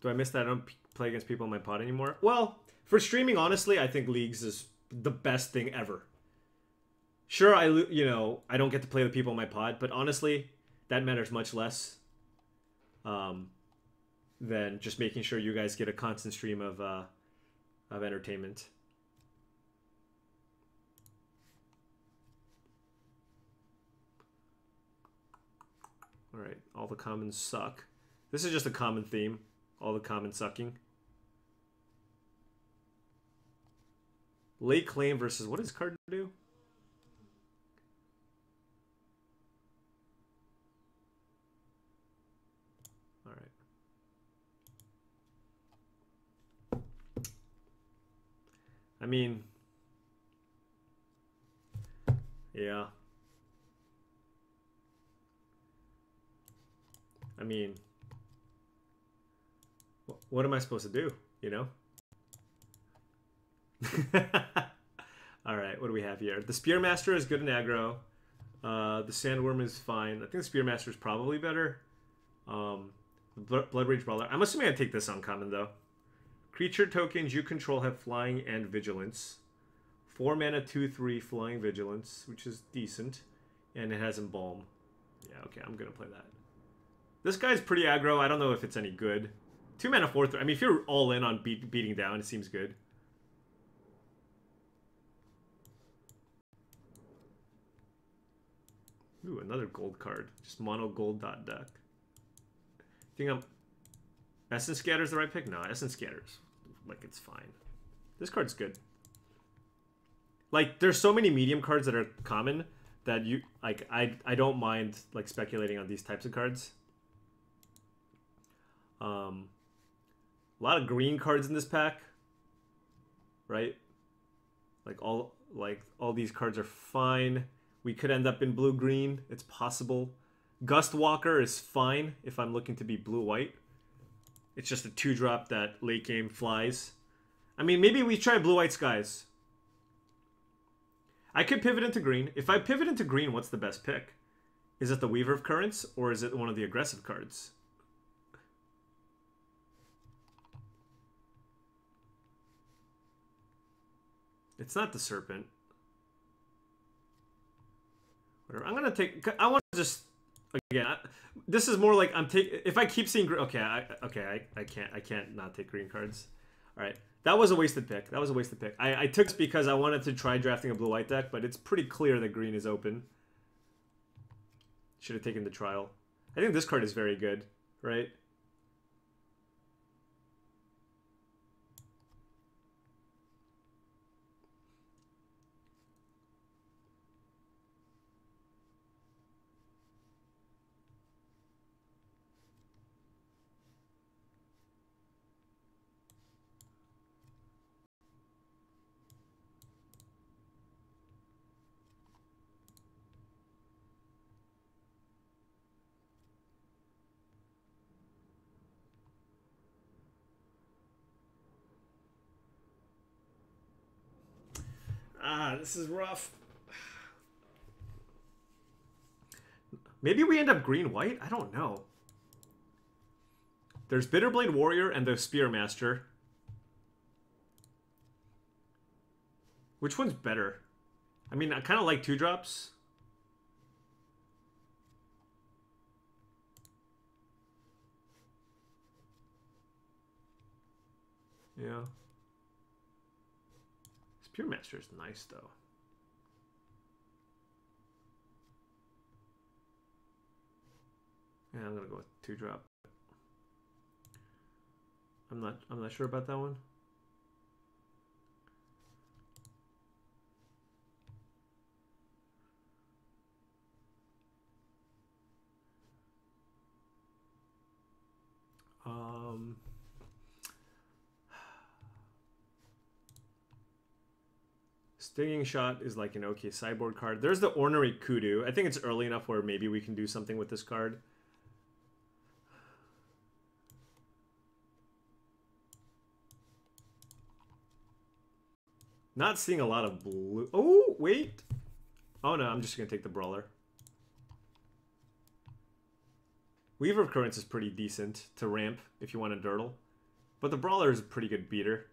Do I miss that I don't play against people in my pod anymore? Well, for streaming, honestly, I think Leagues is the best thing ever. Sure, I don't get to play with people in my pod, but honestly, that matters much less than just making sure you guys get a constant stream of entertainment. All right, all the commons suck. This is just a common theme. All the commons sucking. Lay claim versus what does card do? All right. I mean, yeah. I mean, what am I supposed to do, you know? All right, what do we have here? The Spearmaster is good in aggro. The Sandworm is fine. I think the Spearmaster is probably better. Blood Rage Brawler. I'm assuming I take this uncommon, though. Creature tokens you control have flying and vigilance. 4 mana, 2/3 flying vigilance, which is decent. And it has Embalm. Yeah, okay, I'm going to play that. This guy's pretty aggro. I don't know if it's any good. 2 mana, 4/3. I mean, if you're all in on beating down, it seems good. Ooh, another gold card. Just mono gold dot deck. Think I'm... Essence Scatter's the right pick? No, Essence Scatter's like it's fine. This card's good. Like, there's so many medium cards that are common that you like. I don't mind like speculating on these types of cards. A lot of green cards in this pack, right? Like all these cards are fine. We could end up in blue-green. It's possible. Gust Walker is fine if I'm looking to be blue-white. It's just a 2-drop that late game flies. I mean, maybe we try Blue-White Skies. I could pivot into green. If I pivot into green, what's the best pick? Is it the Weaver of Currents, or is it one of the aggressive cards? It's not the Serpent. Whatever. I'm gonna take. I want to just again. This is more like I'm taking. If I keep seeing green, okay, I can't not take green cards. All right, that was a wasted pick. That was a wasted pick. I took this because I wanted to try drafting a blue-white deck, but it's pretty clear that green is open. Should have taken the trial. I think this card is very good, right? This is rough. Maybe we end up green-white? I don't know. There's Bitterblade Warrior and the Spearmaster. Which one's better? I mean, I kind of like 2-drops. Yeah. Spearmaster is nice, though. Yeah, I'm gonna go with 2-drop. I'm not sure about that one. Stinging Shot is like an okay sideboard card. There's the Ornery Kudu. I think it's early enough where maybe we can do something with this card. Not seeing a lot of blue. Oh, wait. Oh, no, I'm just going to take the Brawler. Weaver of Currents is pretty decent to ramp if you want a Dirtle. But the Brawler is a pretty good beater.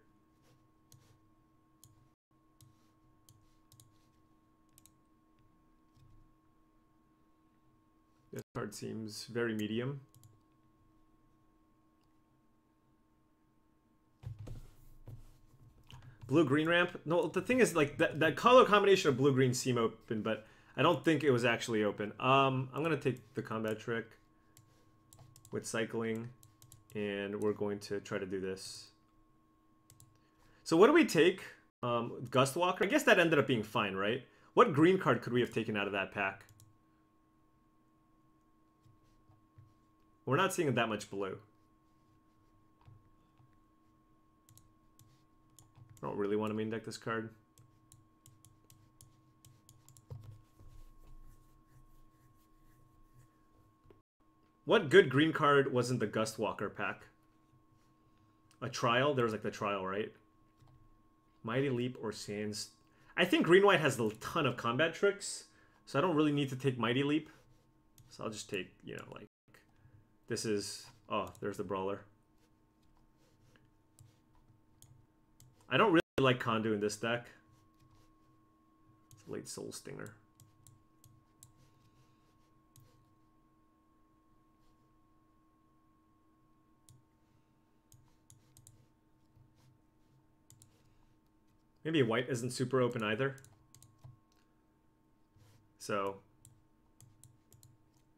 This card seems very medium. Blue-green ramp? No, the thing is, like, that color combination of blue-green seem open, but I don't think it was actually open. I'm going to take the combat trick with cycling, and we're going to try to do this. So what do we take? Gustwalker? I guess that ended up being fine, right? What green card could we have taken out of that pack? We're not seeing that much blue. I don't really want to main deck this card. What good green card was in the Gustwalker pack? A trial? There was like the trial, right? Mighty Leap or Sands. I think green-white has a ton of combat tricks, so I don't really need to take Mighty Leap. So I'll just take, you know, like, this is... Oh, there's the Brawler. I don't really like Kondu in this deck. It's a late Soul Stinger. Maybe white isn't super open either. So,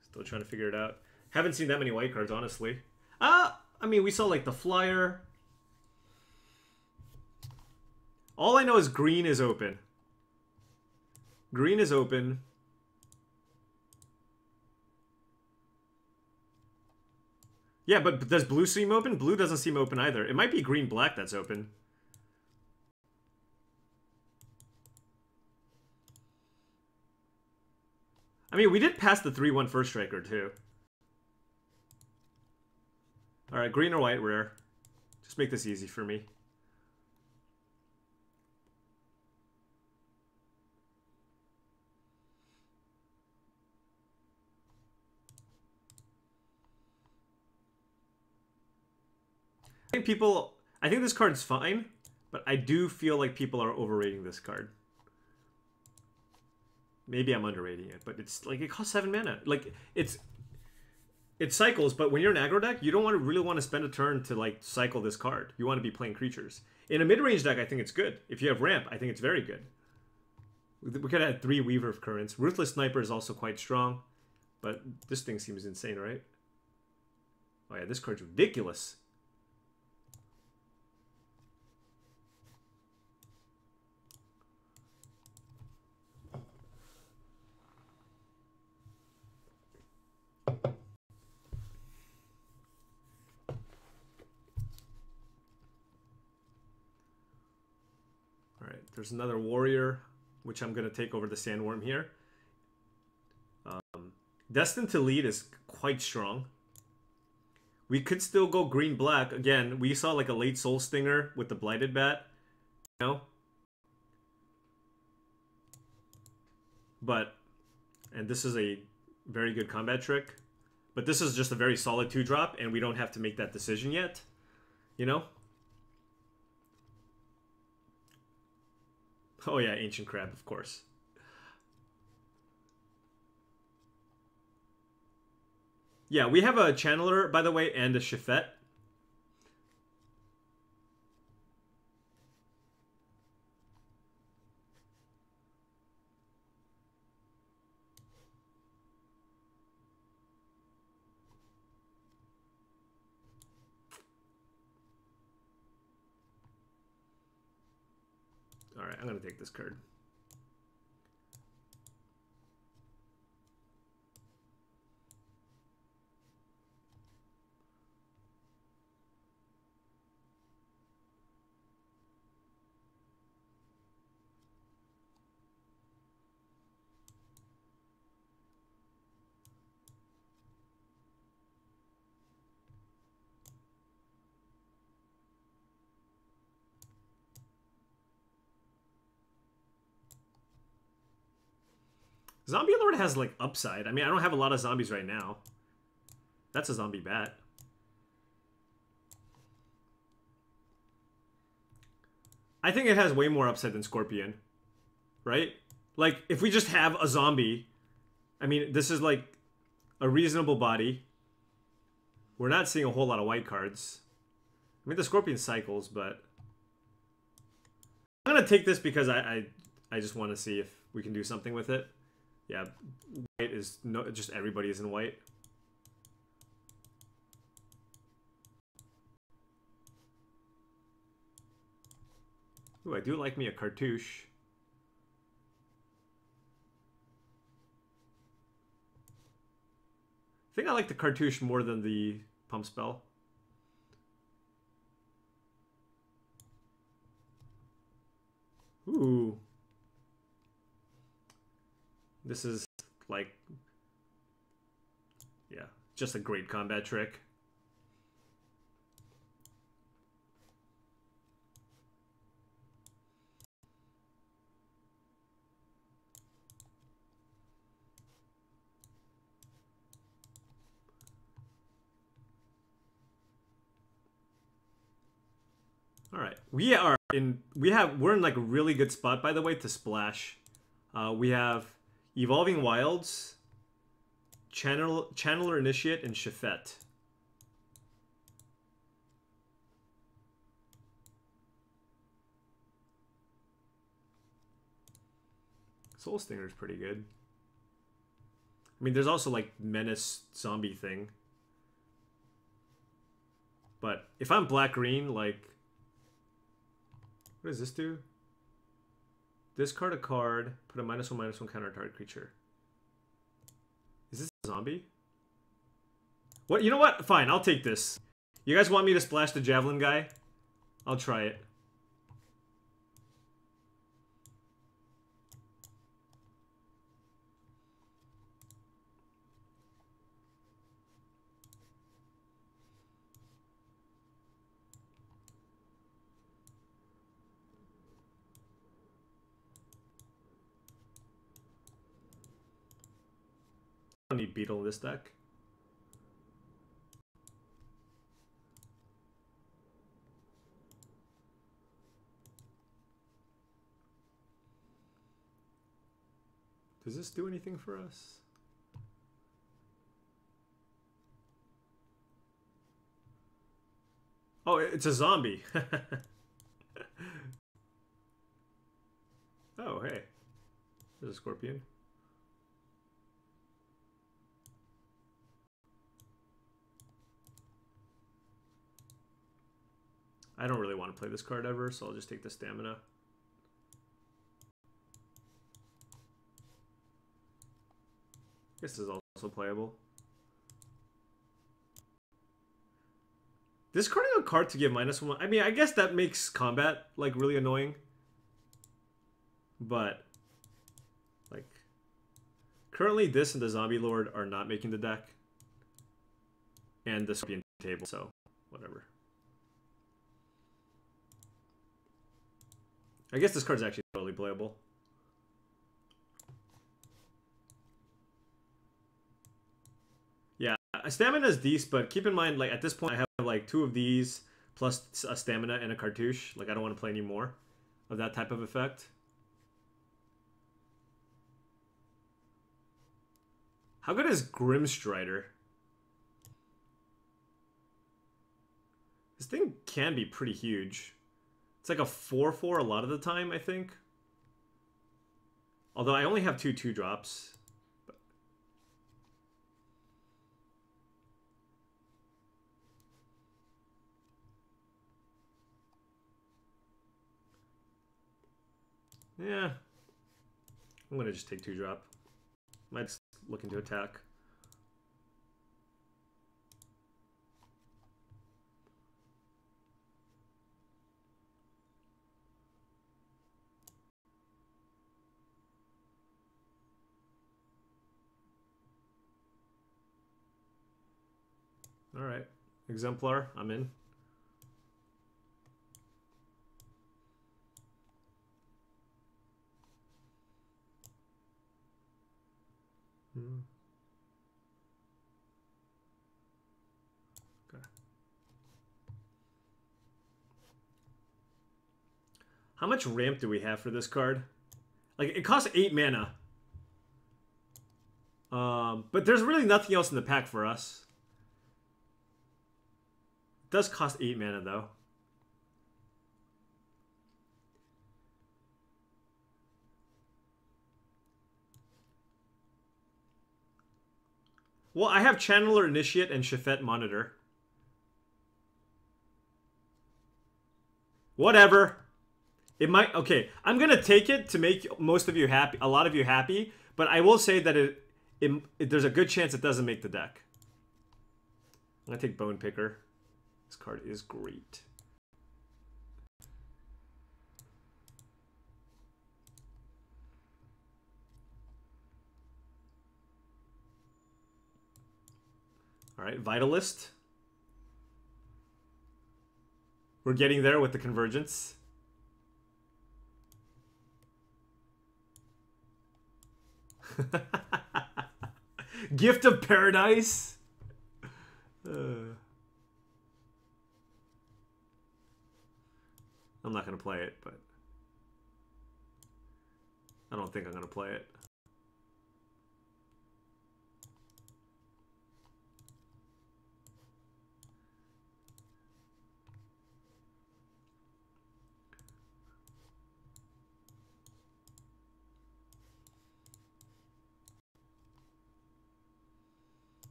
still trying to figure it out. Haven't seen that many white cards, honestly. I mean, we saw like the Flyer. All I know is green is open. Green is open. Yeah, but does blue seem open? Blue doesn't seem open either. It might be green-black that's open. I mean, we did pass the 3-1 first striker, too. Alright, green or white rare. Just make this easy for me. I think this card's fine, but I do feel like people are overrating this card. Maybe I'm underrating it, but it's like, it costs 7 mana. Like, it cycles, but when you're an aggro deck, you don't really want to spend a turn to like cycle this card. You want to be playing creatures. In a mid-range deck, I think it's good. If you have ramp, I think it's very good. We could have 3 Weaver of Currents. Ruthless Sniper is also quite strong, but this thing seems insane, right? Oh yeah, this card's ridiculous. There's another warrior, which I'm going to take over the Sandworm here. Destined to Lead is quite strong. We could still go green-black. Again, we saw like a late Soul Stinger with the Blighted Bat. You know? But, and this is a very good combat trick. But this is just a very solid 2-drop, and we don't have to make that decision yet. You know? Oh yeah, Ancient Crab, of course. Yeah, we have a Channeler, by the way, and a Shifet. Alright, I'm going to take this card. Zombie Lord has, like, upside. I mean, I don't have a lot of zombies right now. That's a zombie bat. I think it has way more upside than Scorpion, right? Like, if we just have a zombie, I mean, this is like a reasonable body. We're not seeing a whole lot of white cards. I mean, the Scorpion cycles, but I'm gonna take this because I just want to see if we can do something with it. Yeah, white is no, just everybody is in white. Ooh, I do like me a cartouche. I think I like the cartouche more than the pump spell. Ooh. This is like, yeah, just a great combat trick. All right, we're in like a really good spot, by the way, to splash. We have Evolving Wilds, Channeler Initiate, and Shafet. Soul Stinger is pretty good. I mean, there's also like Menace Zombie thing. But if I'm black-green, like, what does this do? Discard a card, put a -1/-1 counter target creature. Is this a zombie? What? You know what? Fine, I'll take this. You guys want me to splash the Javelin guy? I'll try it. I don't need Beetle in this deck. Does this do anything for us? Oh, it's a zombie. Oh, hey. There's a Scorpion. I don't really want to play this card ever, so I'll just take the Stamina. This is also playable. Discarding a card to give -1. I mean, I guess that makes combat like really annoying. But like currently this and the Zombie Lord are not making the deck. And the Scorpion table, so whatever. I guess this card's actually totally playable. Yeah, a Stamina is decent, but keep in mind, like, at this point, I have, like, 2 of these, plus a Stamina and a Cartouche. Like, I don't want to play any more of that type of effect. How good is Grimstrider? This thing can be pretty huge. It's like a 4/4 a lot of the time, I think. Although I only have 2 2-drops. Yeah. I'm gonna just take 2-drop. Might just looking to attack. Alright. Exemplar, I'm in. Okay. How much ramp do we have for this card? Like, it costs 8 mana. But there's really nothing else in the pack for us. It does cost 8 mana, though. Well, I have Channeler Initiate and Shafet Monitor. Whatever. It might... Okay, I'm going to take it to make most of you happy, a lot of you happy, but I will say that there's a good chance it doesn't make the deck. I'm going to take Bone Picker. This card is great. All right, Vitalist. We're getting there with the convergence. Gift of Paradise. I'm not going to play it, but I don't think I'm going to play it.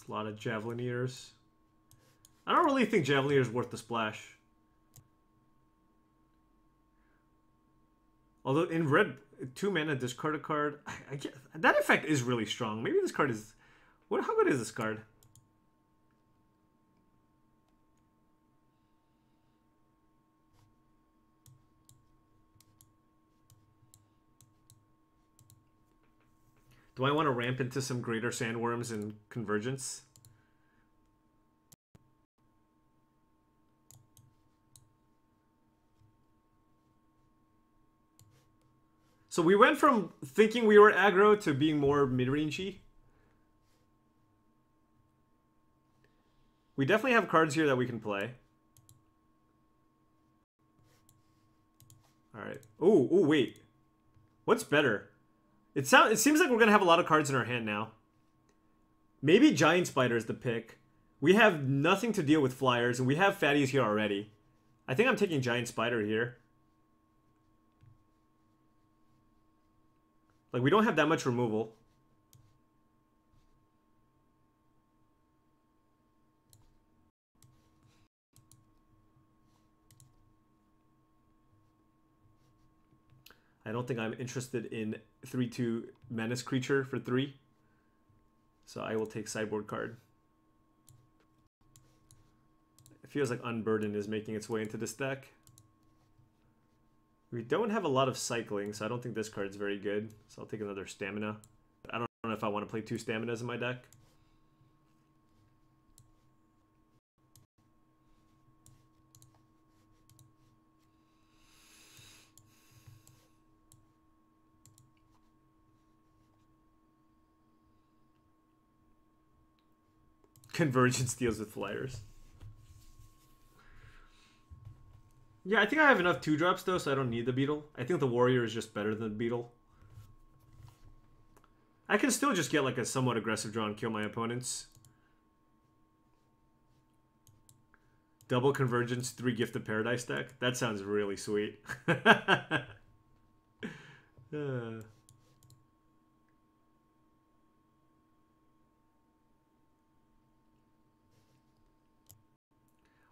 A lot of Javelineers. I don't really think Javelineer is worth the splash. Although in red, 2 mana, discard a card. I get, that effect is really strong. Maybe this card is... How good is this card? Do I want to ramp into some Greater Sandworms and Convergence? So we went from thinking we were aggro to being more mid-rangey. We definitely have cards here that we can play. Alright. Ooh, wait. What's better? It seems like we're going to have a lot of cards in our hand now. Maybe Giant Spider is the pick. We have nothing to deal with flyers, and we have fatties here already. I think I'm taking Giant Spider here. Like, we don't have that much removal. I don't think I'm interested in 3/2 Menace Creature for 3. So I will take Sideboard card. It feels like Unburden is making its way into this deck. We don't have a lot of cycling, so I don't think this card is very good. So I'll take another Stamina. I don't know if I want to play 2 Staminas in my deck. Convergence deals with flyers. Yeah, I think I have enough 2-drops though, so I don't need the Beetle. I think the Warrior is just better than the Beetle. I can still just get like a somewhat aggressive draw and kill my opponents. Double Convergence, 3 Gift of Paradise deck. That sounds really sweet.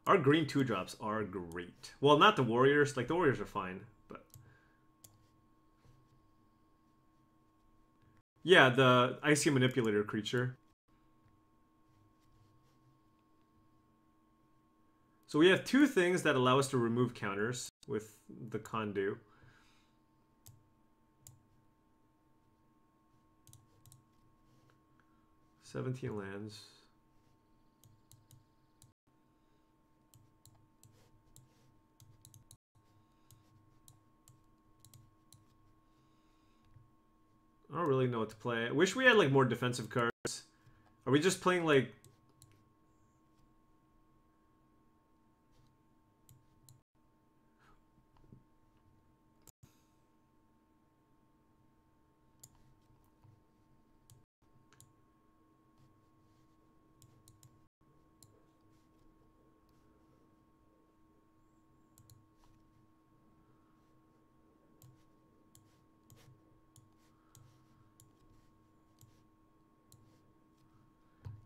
Our green 2-drops are great. Well, not the Warriors. Like, the Warriors are fine, but... Yeah, the Icy Manipulator creature. So we have 2 things that allow us to remove counters with the Kondu. $17 lands. don't really know what to play. I wish we had like more defensive cards. Are we just playing like...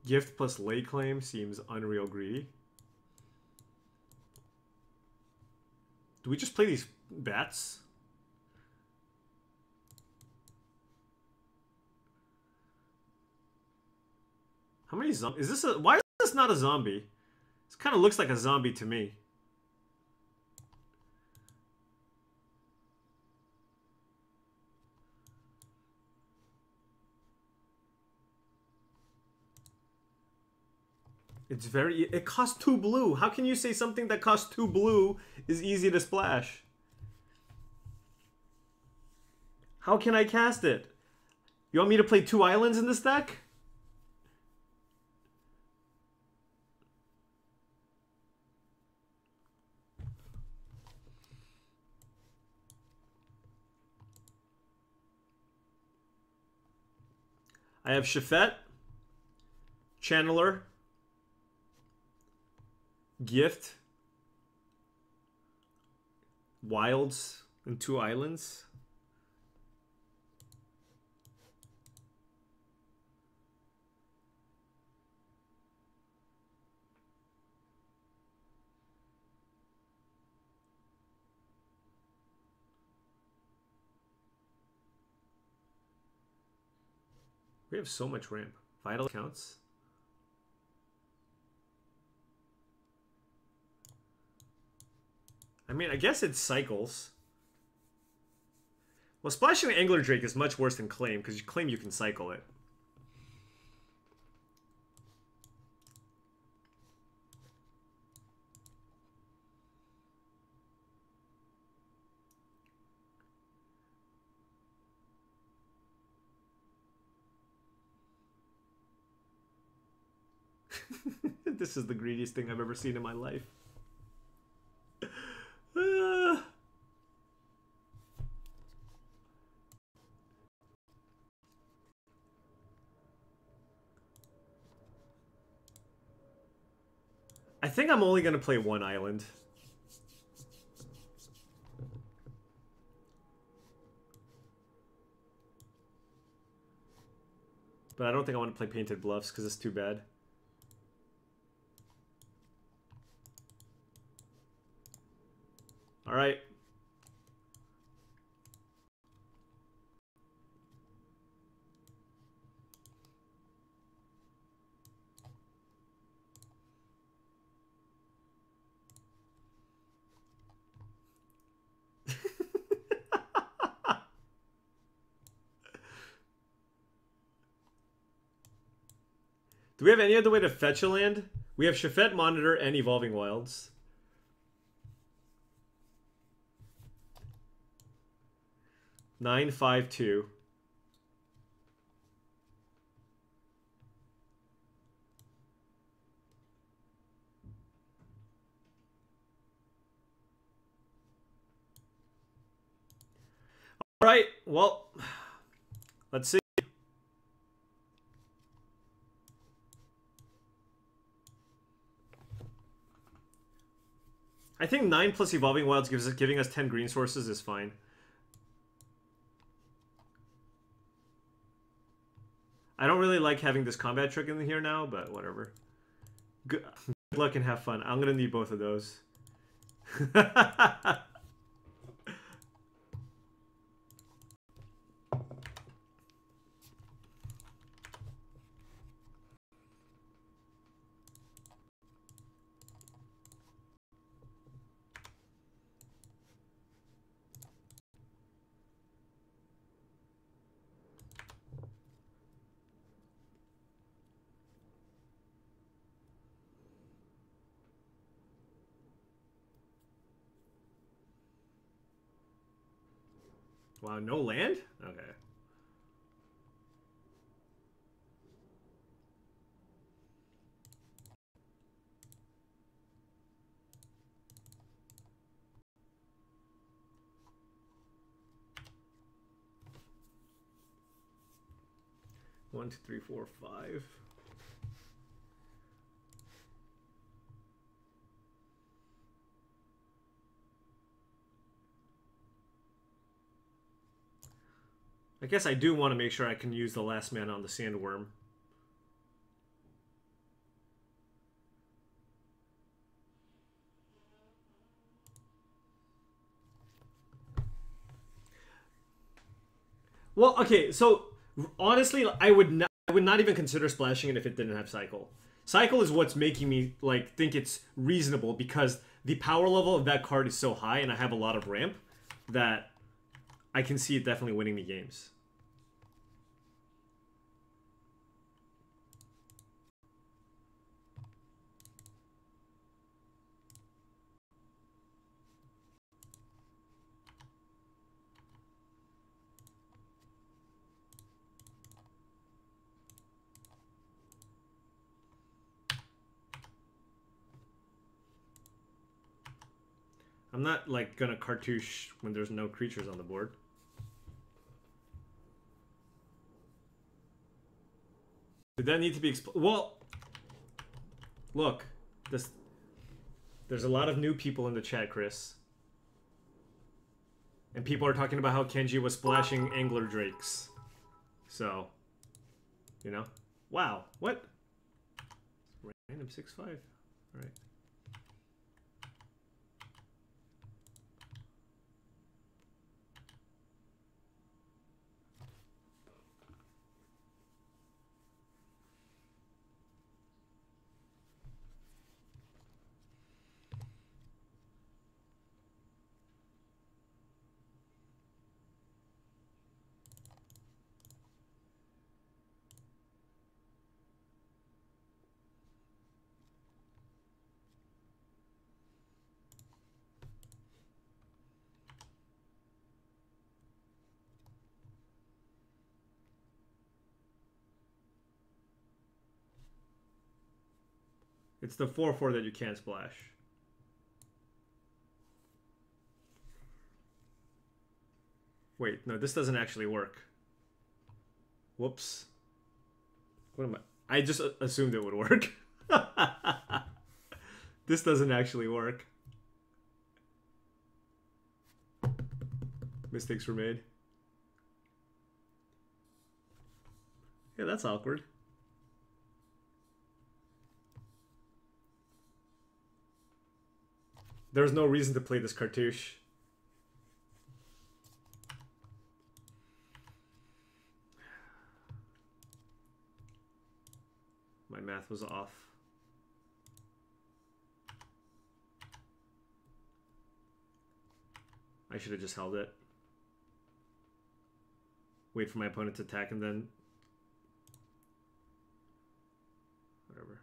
Gift plus lay claim seems unreal greedy. Do we just play these bats? How many zombies? Is this a... Why is this not a zombie? This kind of looks like a zombie to me. It's very... It costs 2 blue. How can you say something that costs 2 blue is easy to splash? How can I cast it? You want me to play 2 islands in this deck? I have Shafet, Channeler, Gift, Wilds, and 2 islands. We have so much ramp. Vital counts. I mean, I guess it cycles. Well, splashing the Angler Drake is much worse than Claim, because you claim you can cycle it. This is the greediest thing I've ever seen in my life. I think I'm only going to play 1 island. But I don't think I want to play Painted Bluffs because it's too bad. All right. Do we have any other way to fetch a land? We have Shafet, Monitor, and Evolving Wilds. Nine, 5, 2. All right. Well, let's see. I think 9 plus Evolving Wilds giving us 10 green sources is fine. I don't really like having this combat trick in here now, but whatever. Good luck and have fun. I'm gonna need both of those. Wow, no land? Okay. 1, 2, 3, 4, 5. I guess I do want to make sure I can use the last mana on the Sandworm. Well, okay, so honestly, I would not even consider splashing it if it didn't have Cycle. Cycle is what's making me like think it's reasonable because the power level of that card is so high and I have a lot of ramp that I can see it definitely winning me games. I'm not like gonna cartouche when there's no creatures on the board. Did that need to be well, look, there's a lot of new people in the chat, Chris. And people are talking about how Kenji was splashing Angler Drakes. So, you know. Wow, what? Random 6/5. Alright. It's the 4/4 that you can't splash. Wait, no, this doesn't actually work. Whoops. What am I just assumed it would work. This doesn't actually work. Mistakes were made. Yeah, that's awkward. There's no reason to play this cartouche. My math was off. I should have just held it. Wait for my opponent to attack and then... whatever.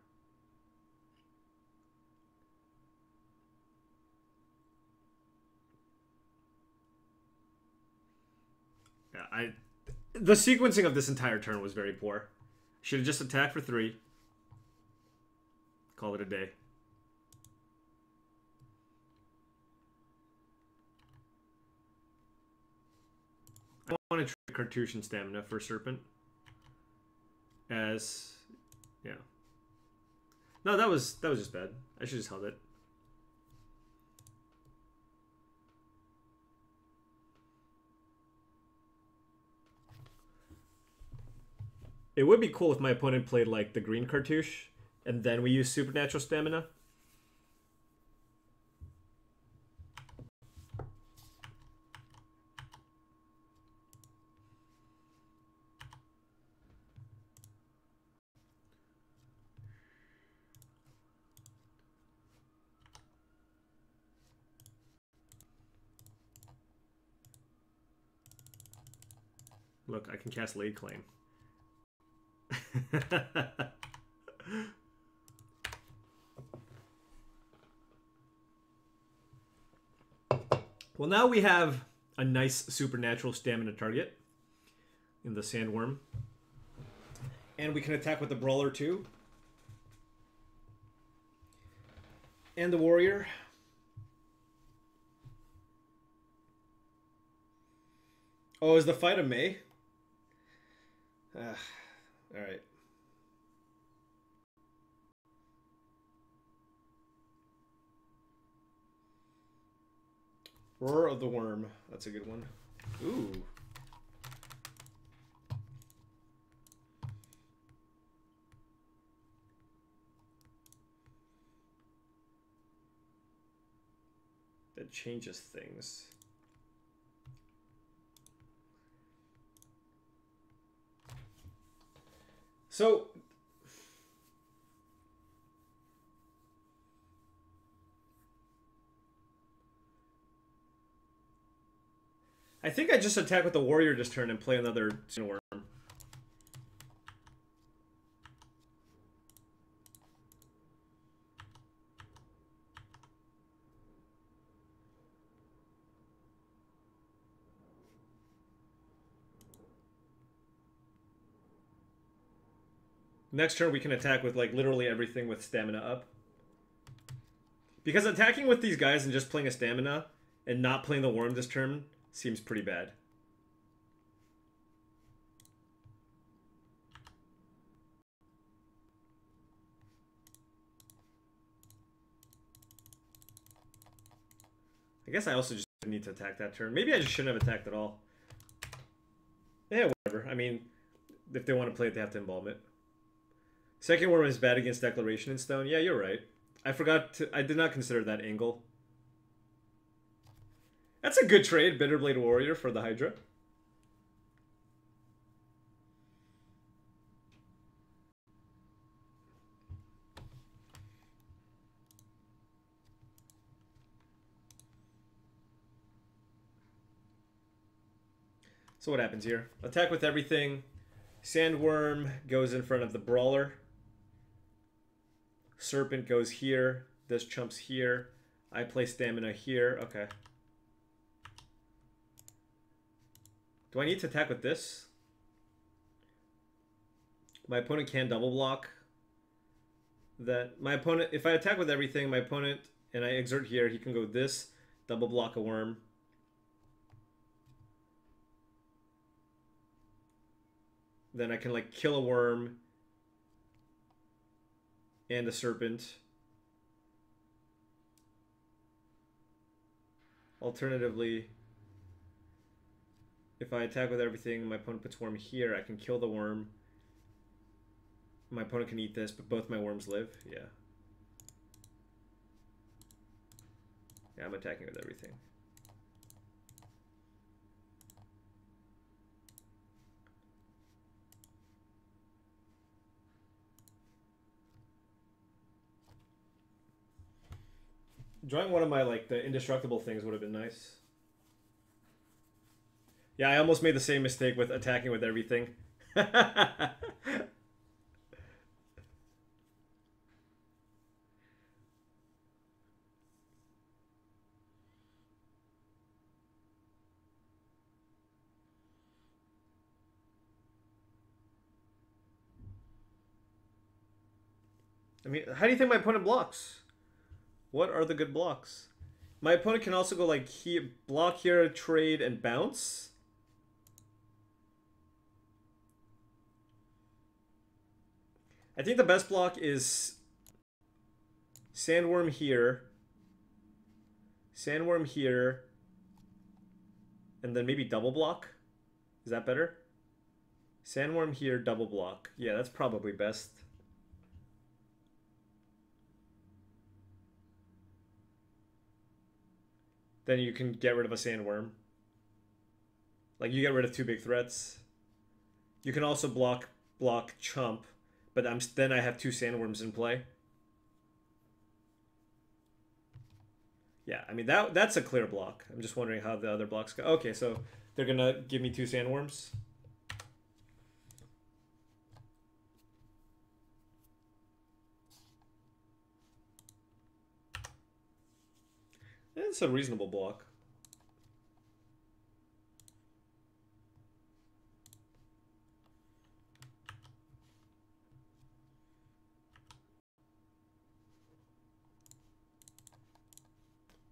Yeah, the sequencing of this entire turn was very poor. Should have just attacked for 3. Call it a day. I want to trade Cartouche and Stamina for Serpent. As... yeah. No, that was just bad. I should just held it. It would be cool if my opponent played like the green Cartouche and then we use Supernatural Stamina. Look, I can cast Late Claim. Well, now we have a nice supernatural stamina target in the Sandworm. And we can attack with the Brawler too. And the Warrior. Oh, is the fight of May? All right. Roar of the Worm. That's a good one. Ooh. That changes things. So I think I just attack with the warrior this turn and play another worm. Next turn we can attack with like literally everything with stamina up. Because attacking with these guys and just playing a stamina and not playing the worm this turn seems pretty bad. I guess I also just need to attack that turn. Maybe I just shouldn't have attacked at all. Yeah, whatever. I mean, if they want to play it, they have to embalm it. Second worm is bad against Declaration in Stone. Yeah, you're right. I did not consider that angle. That's a good trade, Bitterblade Warrior for the Hydra. So what happens here? Attack with everything. Sandworm goes in front of the Brawler. Serpent goes here. This chumps here. I play Stamina here. Okay. Do I need to attack with this? My opponent can double block. That my opponent, if I attack with everything, my opponent, and I exert here, he can go this, double block a worm. Then I can like kill a worm and a serpent. Alternatively, if I attack with everything, my opponent puts worm here, I can kill the worm. My opponent can eat this, but both my worms live. Yeah. Yeah, I'm attacking with everything. Drawing one of my, like, the indestructible things would have been nice. Yeah, I almost made the same mistake with attacking with everything. I mean, how do you think my opponent blocks? What are the good blocks? My opponent can also go like block here, trade, and bounce. I think the best block is Sandworm here, and then maybe double block. Is that better? Sandworm here, double block. Yeah, that's probably best. Then you can get rid of a sandworm. Like, you get rid of two big threats. You can also block chump, but then I have two sandworms in play. Yeah, I mean, that's a clear block. I'm just wondering how the other blocks go. Okay, so they're going to give me two sandworms. It's a reasonable block.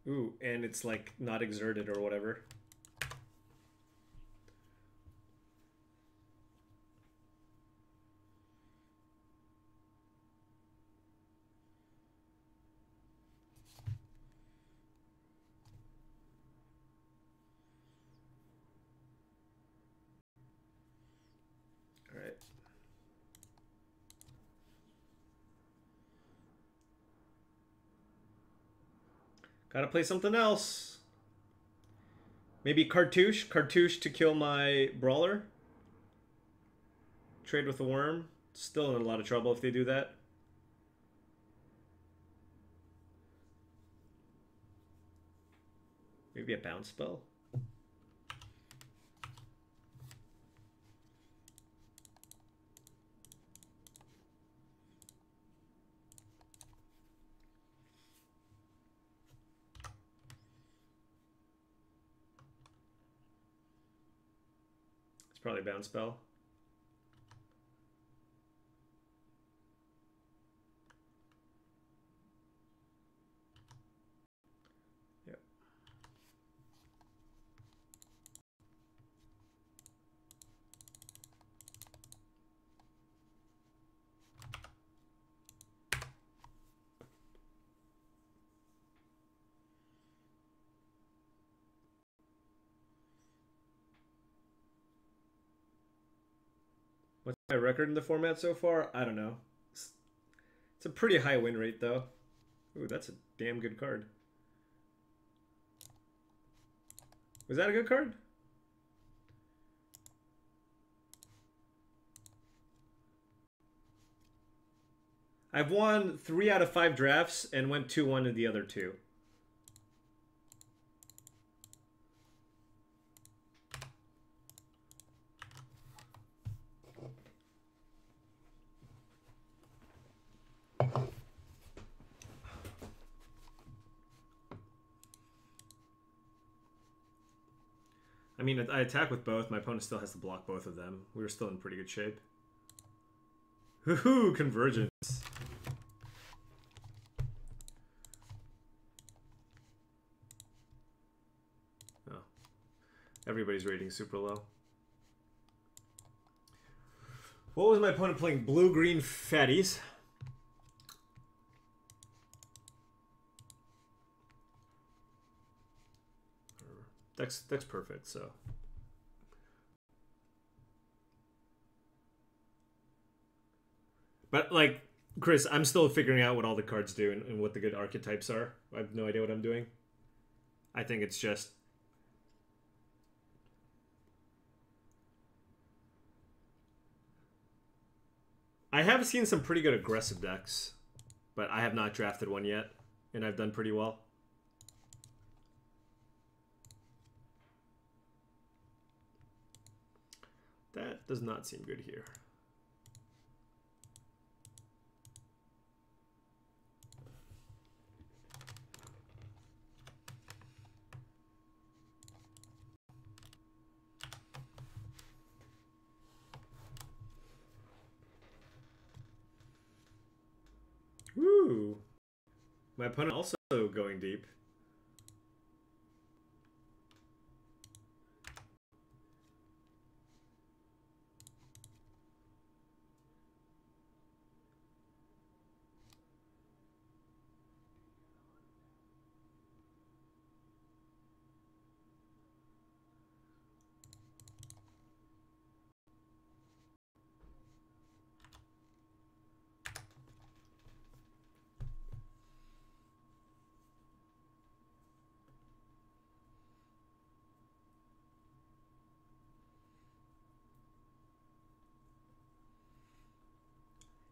Ooh, and it's like not exerted or whatever. Gotta play something else. Maybe Cartouche. Cartouche to kill my Brawler. Trade with the Worm. Still in a lot of trouble if they do that. Maybe a bounce spell. It's probably a bounce spell. What's my record in the format so far? I don't know. It's a pretty high win rate, though. Ooh, that's a damn good card. Was that a good card? I've won 3 out of 5 drafts and went 2-1 in the other 2. I mean, I attack with both. My opponent still has to block both of them. We were still in pretty good shape. Hoo-hoo! Convergence. Oh. Everybody's rating super low. What was my opponent playing? Blue-green fatties. Deck's perfect, so. But, like, Chris, I'm still figuring out what all the cards do and what the good archetypes are. I have no idea what I'm doing. I think it's just... I have seen some pretty good aggressive decks, but I have not drafted one yet, and I've done pretty well. That does not seem good here. Woo! My opponent also going deep.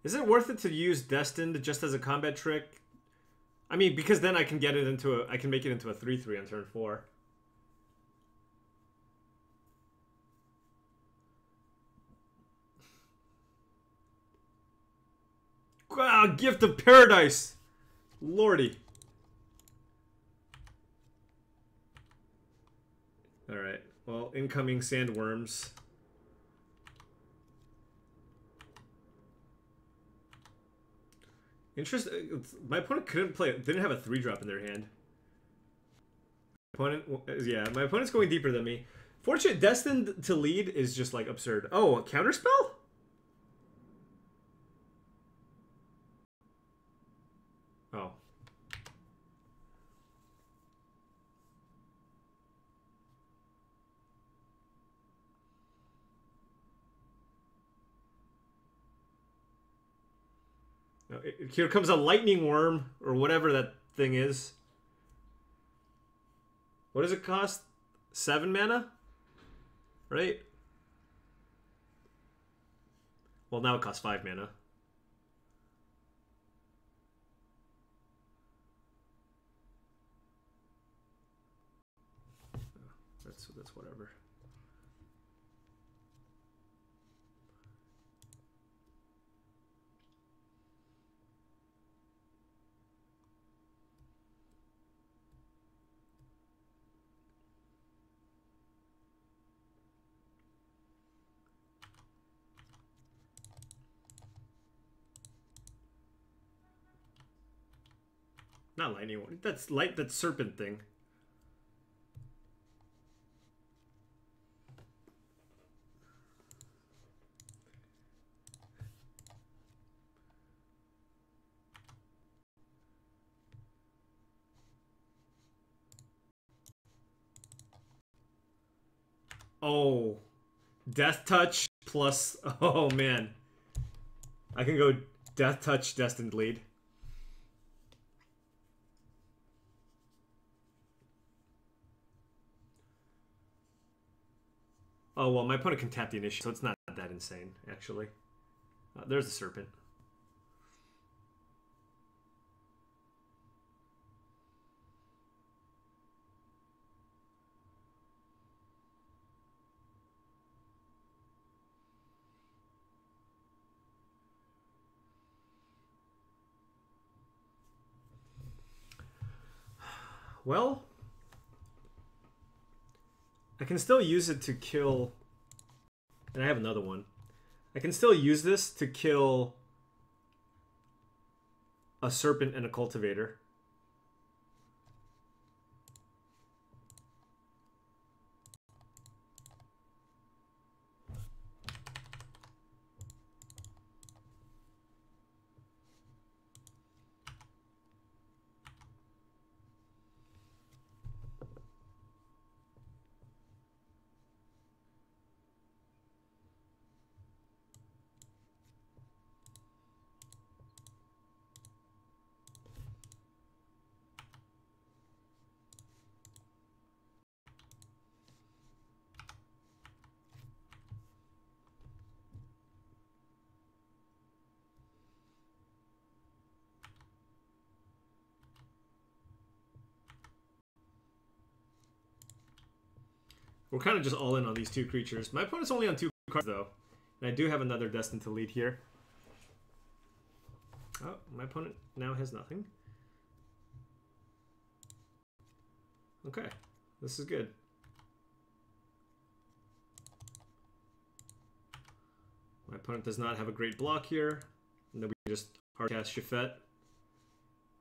Is it worth it to use Destined just as a combat trick? I mean, because then I can get it into I can make it into a 3/3 on turn 4. Wow, Gift of Paradise! Lordy. Alright, well, incoming Sandworms. Interesting. My opponent couldn't play. Didn't have a 3-drop in their hand. Yeah, my opponent's going deeper than me. Fortunate Destined to lead is just like absurd. Oh, a counterspell? Oh. Here comes a lightning worm, or whatever that thing is. What does it cost? 7 mana? Right? Well, now it costs 5 mana. That's whatever. Not lightning one. That's light. That serpent thing. Oh, Death Touch plus. Oh man, I can go Death Touch, Destined Lead. Oh well, my opponent can tap the initiative, so it's not that insane actually. There's the serpent. Well, I can still use it to kill, and I have another one. I can still use this to kill a serpent and a cultivator. We're kind of just all in on these two creatures. My opponent's only on 2 cards, though. And I do have another Destined to Lead here. Oh, my opponent now has nothing. Okay, this is good. My opponent does not have a great block here. And then we just hardcast Shafet.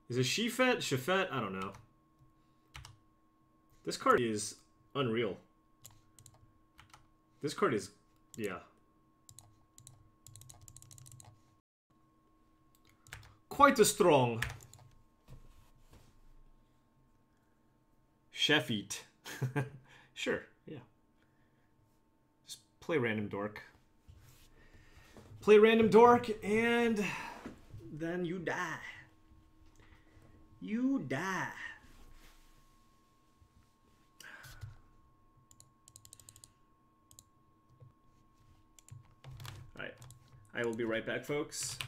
Is it Shifet? Shafet? I don't know. This card is unreal. This card is, yeah. Quite a strong. Sheffiet. Sure, yeah. Just play random dork. Play random dork, and then you die. You die. Alright. I will be right back, folks.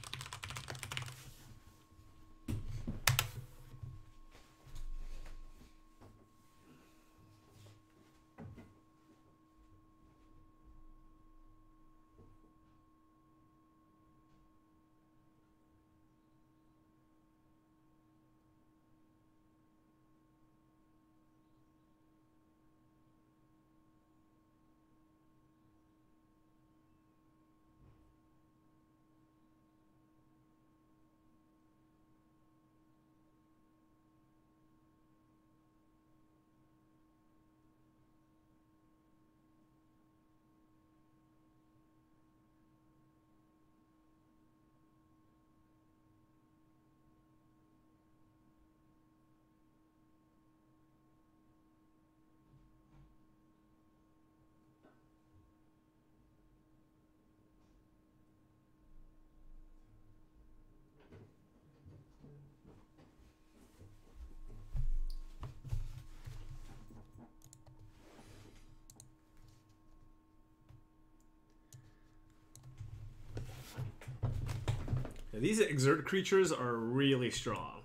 These exert creatures are really strong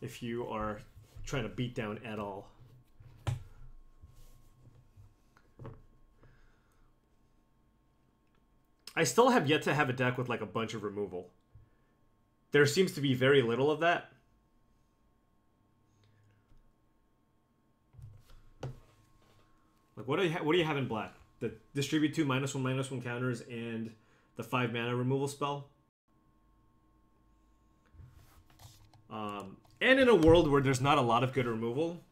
if you are trying to beat down at all. I still have yet to have a deck with like a bunch of removal. There seems to be very little of that. Like what do you have in black? The distribute 2 -1/-1 counters and the 5 mana removal spell. And in a world where there's not a lot of good removal,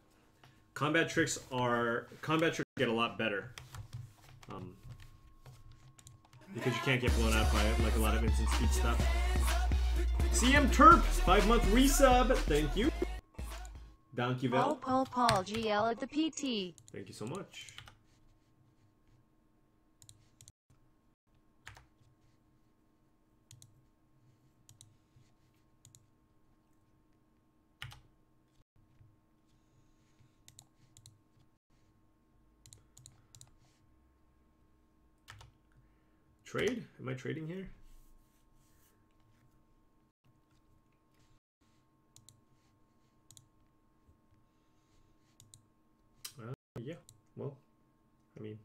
combat tricks get a lot better. Because you can't get blown out by it, like a lot of instant speed stuff. CM Terp, 5-month resub. Thank you. Donkey Vel. Paul GL at the PT. Thank you so much. Trade? Am I trading here? Yeah. Well, I mean...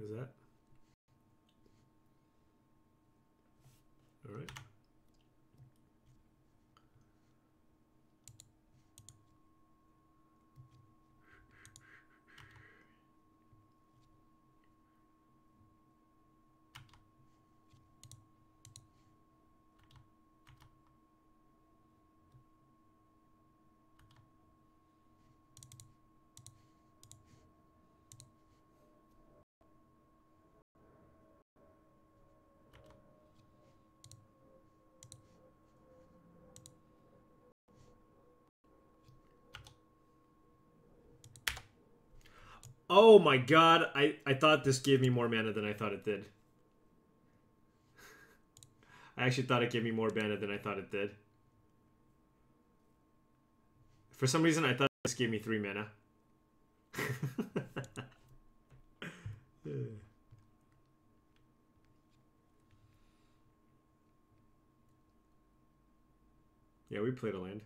Is that? All right. Oh my god, I thought this gave me more mana than I thought it did. I actually thought it gave me more mana than I thought it did. For some reason, I thought this gave me 3 mana. Yeah, we played a land.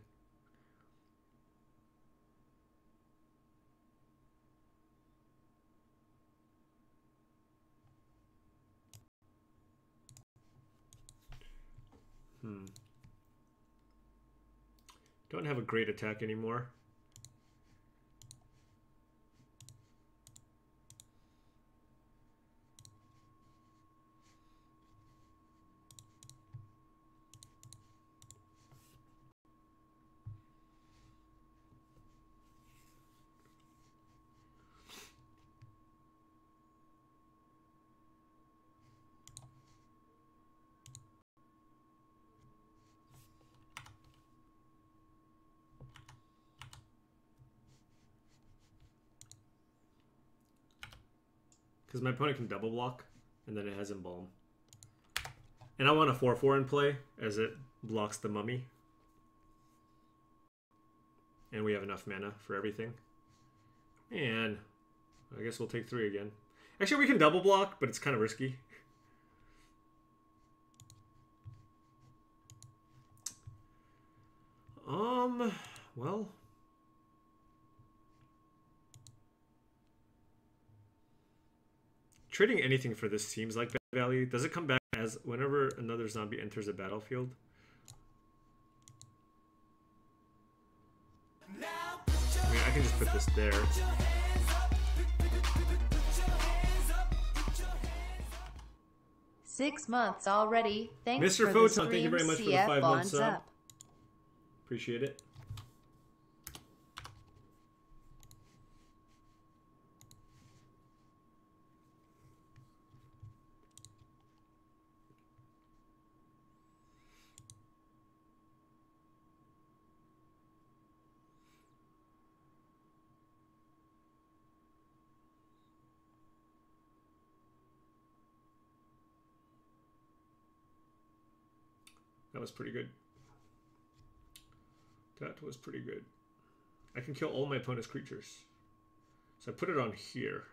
Don't have a great attack anymore. Because my opponent can double block, and then it has Embalm. And I want a 4/4 in play, as it blocks the mummy. And we have enough mana for everything. And I guess we'll take 3 again. Actually, we can double block, but it's kind of risky. Well... Trading anything for this seems like bad value. Does it come back as whenever another zombie enters the battlefield? I mean, I can just put this there. Six months already. Thanks Mr. for Photon, the thank you very much for the 5 months up. Appreciate it. That was pretty good. That was pretty good. I can kill all my opponent's creatures. So I put it on here.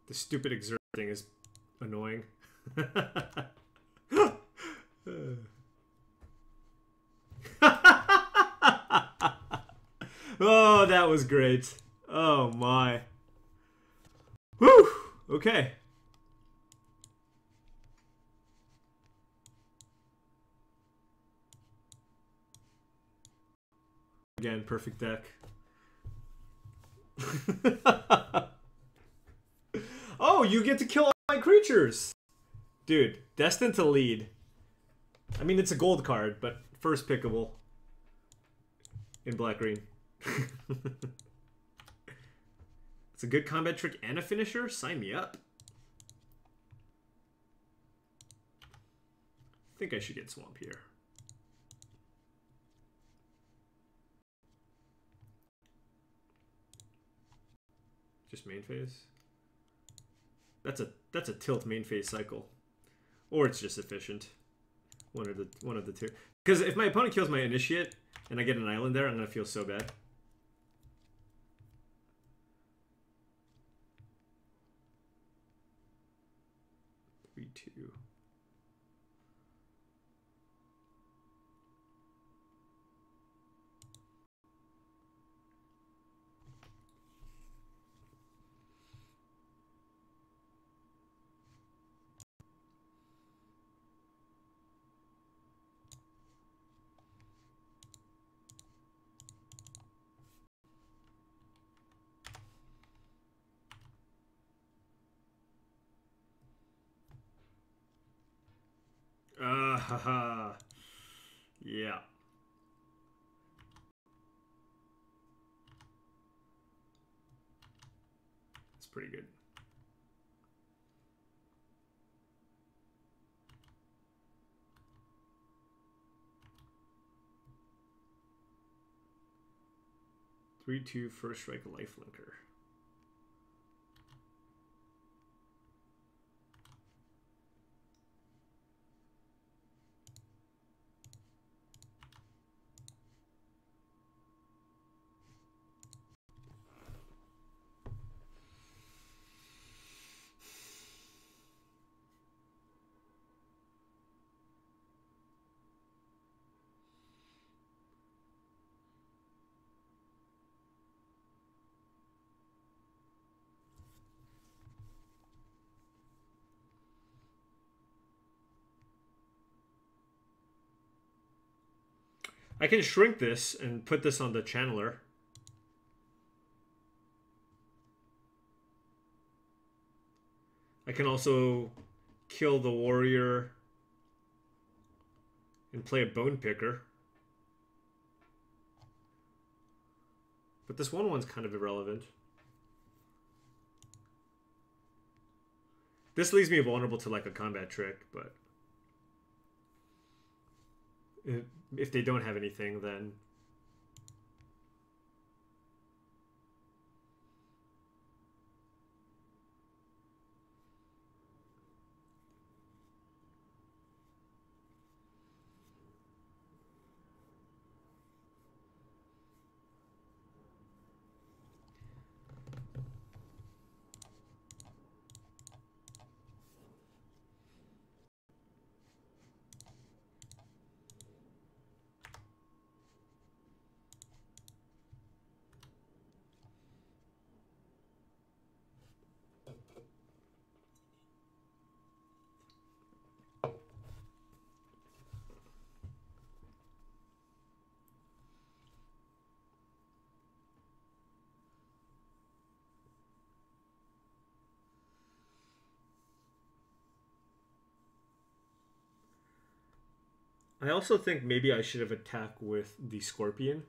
The stupid exert thing is annoying. Oh, that was great. Oh my. Whew. Okay. Again, perfect deck. Oh, you get to kill all my creatures! Dude, destined to lead. I mean, it's a gold card, but first pickable. In black-green. It's a good combat trick and a finisher? Sign me up. I think I should get Swamp here. Just main phase? That's a tilt main phase cycle. Or it's just efficient. One of the two. Because if my opponent kills my initiate and I get an island there, I'm gonna feel so bad. Three, two. Haha. Yeah. It's pretty good. Three, two, first strike, lifelinker. I can shrink this and put this on the channeler. I can also kill the warrior and play a bone picker. But this one's kind of irrelevant. This leaves me vulnerable to like a combat trick, but if they don't have anything, then I also think maybe I should have attacked with the Scorpion.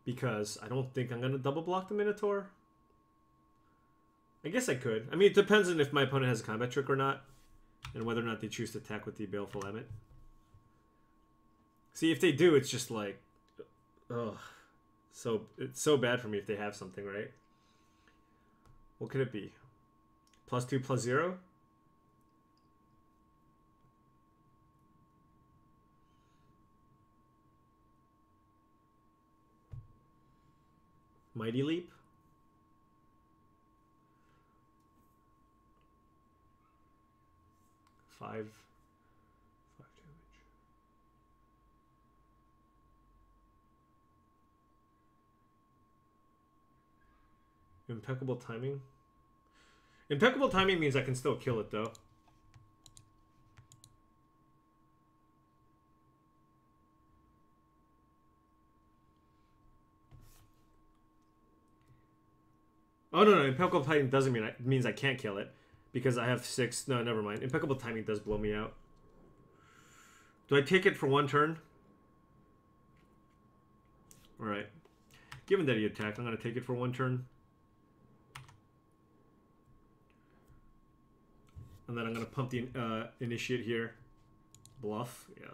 Because I don't think I'm going to double block the Minotaur. I guess I could. I mean, it depends on if my opponent has a combat trick or not. And whether or not they choose to attack with the Baleful Emmet. See, if they do, it's just like... Ugh. So, it's so bad for me if they have something, right? What could it be? +2, +0? Mighty Leap? Five damage. Impeccable timing. Impeccable timing means I can still kill it though. Oh no, impeccable timing doesn't mean means I can't kill it because I have 6. No, never mind. Impeccable timing does blow me out. Do I take it for 1 turn? All right. Given that he attacked, I'm gonna take it for 1 turn, and then I'm gonna pump the initiate here. Bluff, yeah.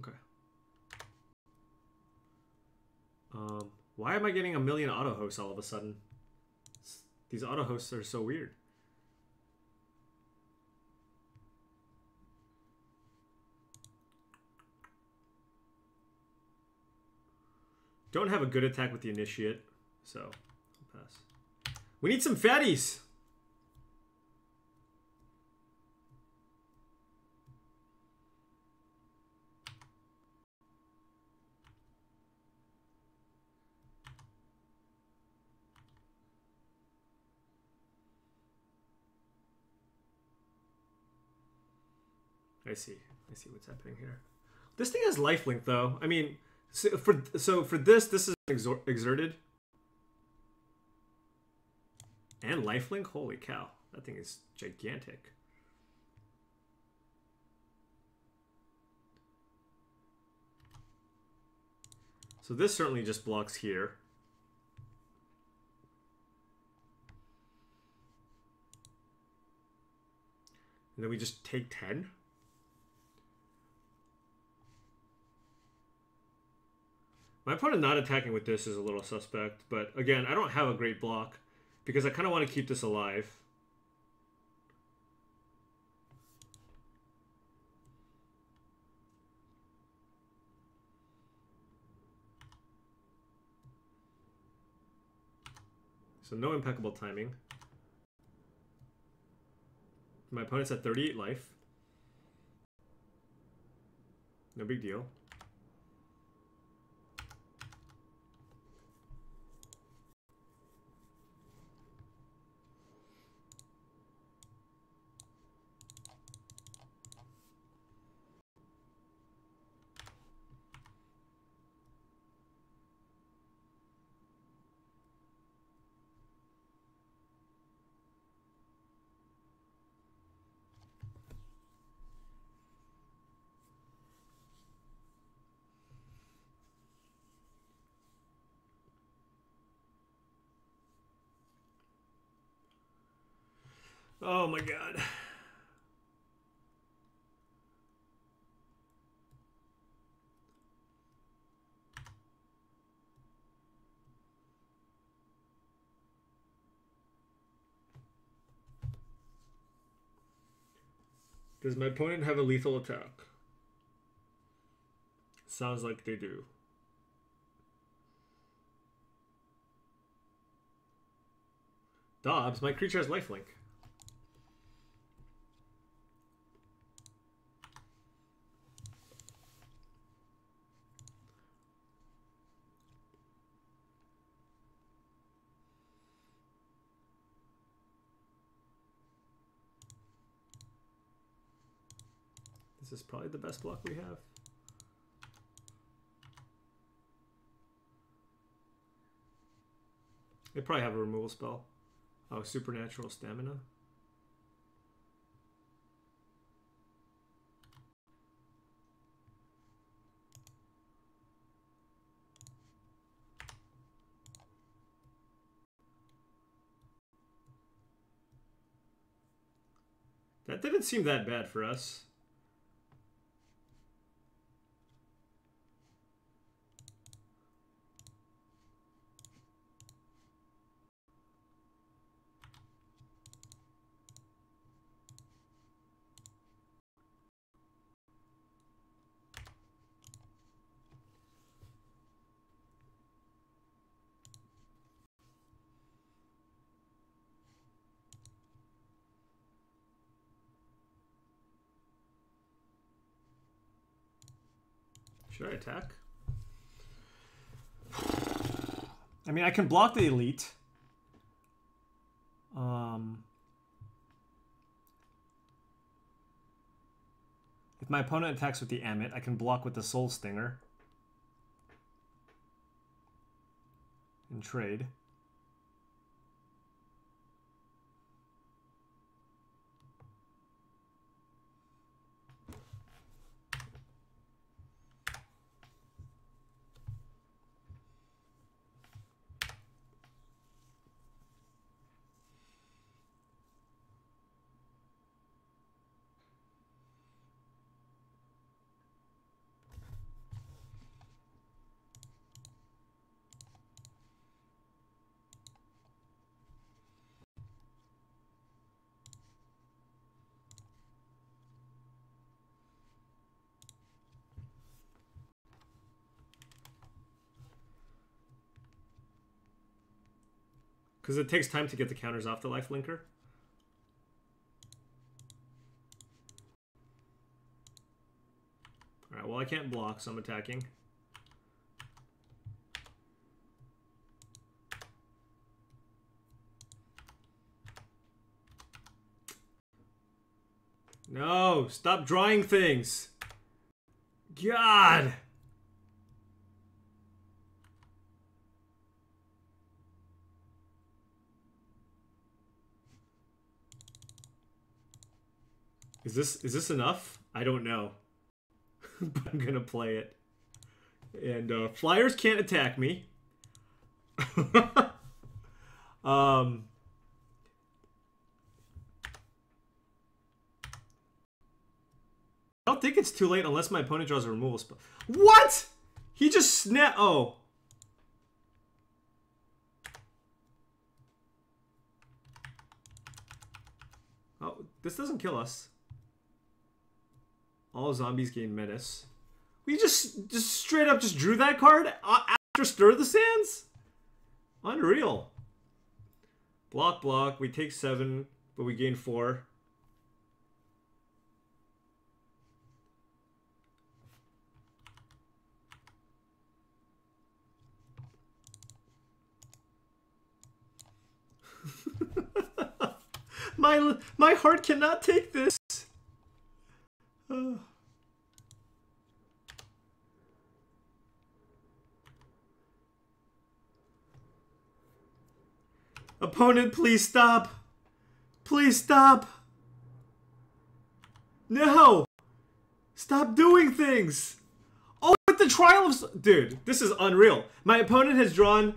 Okay. Why am I getting a million auto hosts all of a sudden? These auto hosts are so weird. Don't have a good attack with the initiate, so I'll pass. We need some fatties. I see what's happening here. This thing has lifelink though. I mean, so for this is exerted and lifelink. Holy cow, that thing is gigantic. So this certainly just blocks here. And then we just take 10. My opponent not attacking with this is a little suspect, but again, I don't have a great block because I kind of want to keep this alive. So no impeccable timing. My opponent's at 38 life. No big deal. Oh my god. Does my opponent have a lethal attack? Sounds like they do. Dobbs, my creature has lifelink. This is probably the best block we have. They probably have a removal spell. Oh, supernatural stamina. That didn't seem that bad for us. Should I attack? I mean, I can block the elite. If my opponent attacks with the Amonkhet, I can block with the Soul Stinger. And trade. Because it takes time to get the counters off the life linker. Alright, well I can't block, so I'm attacking. No! Stop drawing things! God! Is this enough? I don't know. But I'm gonna play it. And flyers can't attack me. I don't think it's too late unless my opponent draws a removal spell. What? He just snapped. Oh. Oh, this doesn't kill us. All zombies gain menace. We just straight up just drew that card after Stir the Sands? Unreal. Block, block. We take 7, but we gain 4. My heart cannot take this. Opponent, please stop. Please stop. No. Stop doing things. Oh, with the trial of... Dude, this is unreal. My opponent has drawn...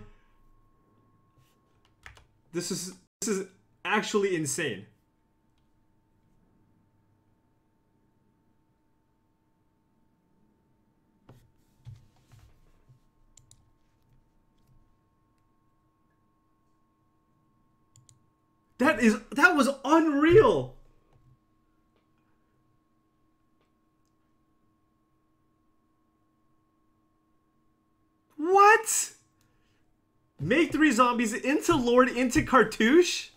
This is actually insane. That was unreal. What? Make 3 zombies into Lord into Cartouche?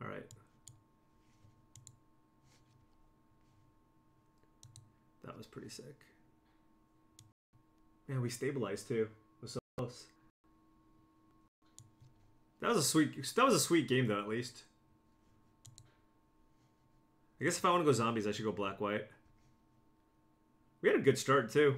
Alright. That was pretty sick. Man, we stabilized too. It was so close. That was a sweet game though, at least. I guess if I want to go zombies, I should go black-white. We had a good start too.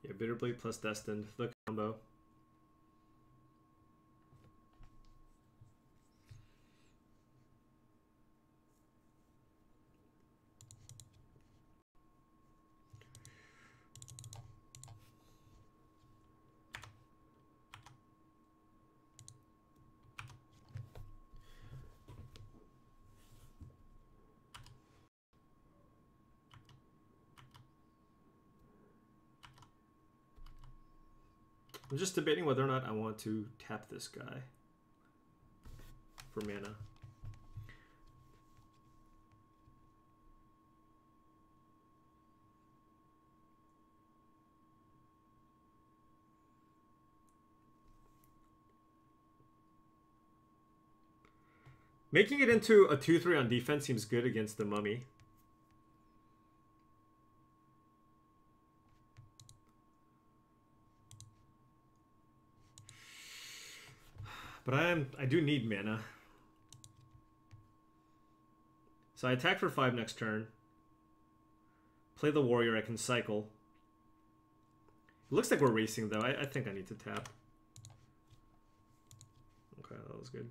Yeah, Bitterblade plus Destined, the combo. I'm just debating whether or not I want to tap this guy for mana. Making it into a 2-3 on defense seems good against the Mummy. But I do need mana. So I attack for 5 next turn. Play the warrior, I can cycle. It looks like we're racing though. I think I need to tap. Okay, that was good.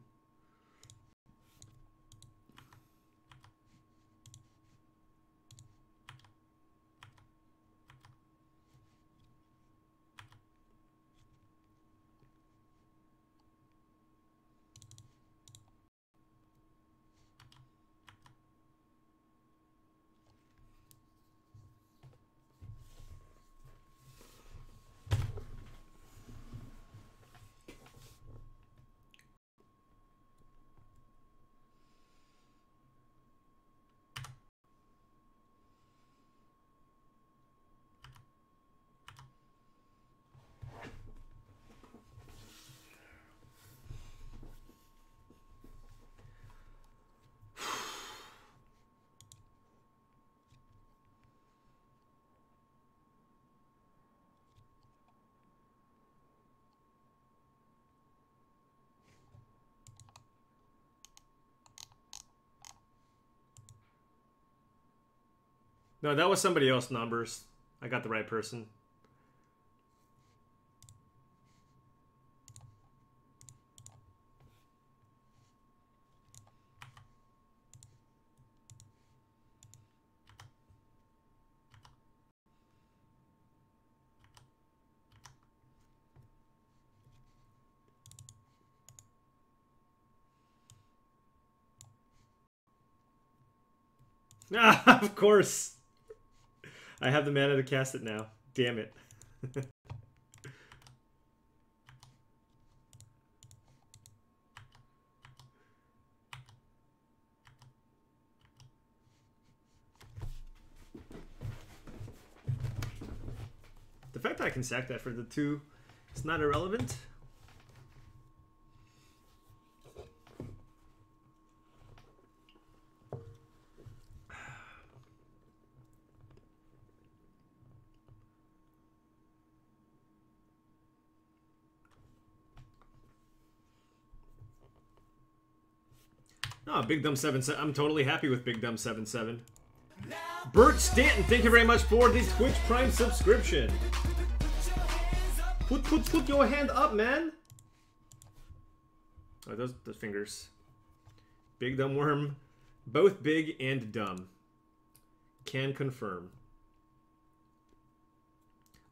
No, that was somebody else, Numbers. I got the right person. Ah, of course. I have the mana to cast it now. Damn it. The fact that I can sack that for the 2 is not irrelevant. Oh, Big Dumb 7-7. I'm totally happy with Big Dumb 7-7. Bert Stanton, thank you very much for the Twitch Prime subscription. Put your hand up, man. Oh, those fingers. Big Dumb Worm. Both big and dumb. Can confirm.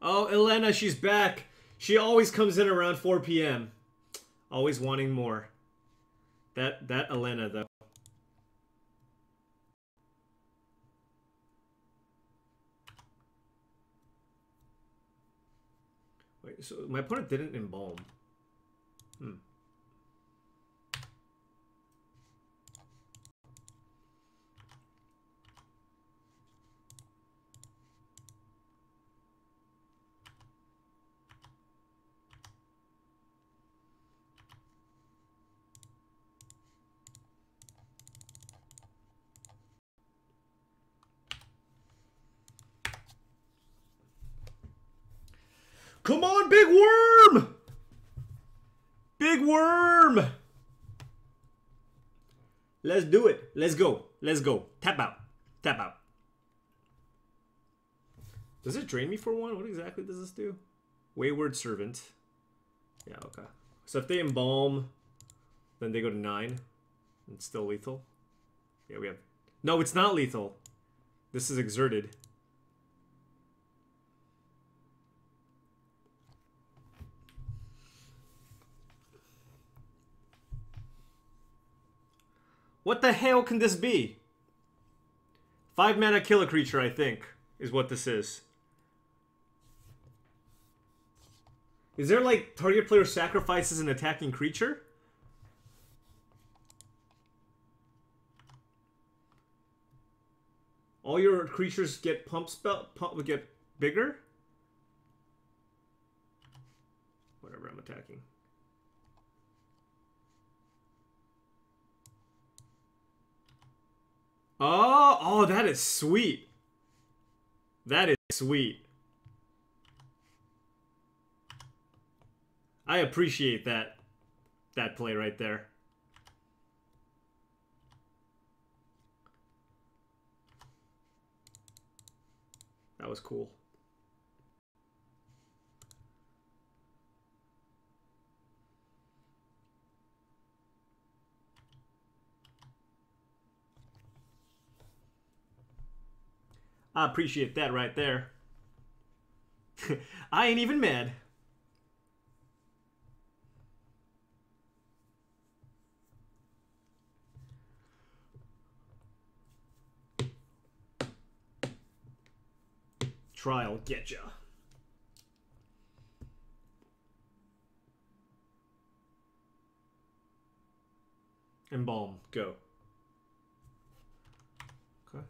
Oh, Elena, she's back. She always comes in around 4 p.m. Always wanting more. That Elena, though. Wait, so my opponent didn't embalm. Come on, big worm! Big worm! Let's do it. Let's go. Let's go. Tap out. Tap out. Does it drain me for 1? What exactly does this do? Wayward Servant. Yeah, okay. So if they embalm, then they go to 9. It's still lethal. Yeah, we have... No, it's not lethal. This is exerted. What the hell can this be? 5 mana kill a creature, I think, is what this is. Is there like target player sacrifices an attacking creature? All your creatures get get bigger? Whatever, I'm attacking. Oh, that is sweet. That is sweet. I appreciate that play right there. That was cool. I appreciate that right there. I ain't even mad. Trial getcha. Embalm, go. Okay.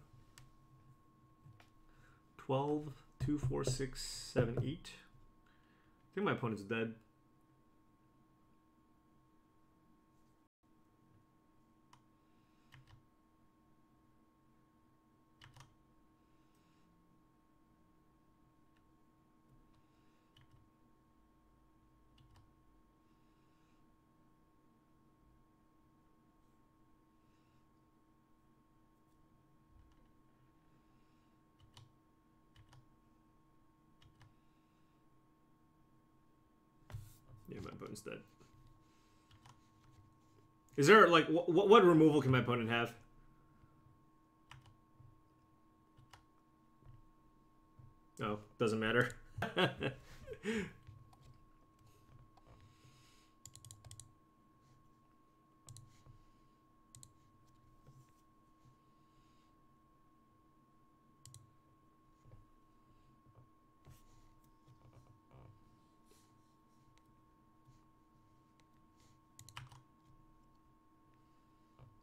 12, 2, 4, 6, 7, 8. I think my opponent's dead. Yeah, my opponent's dead. Is there, like, what removal can my opponent have? Oh, doesn't matter.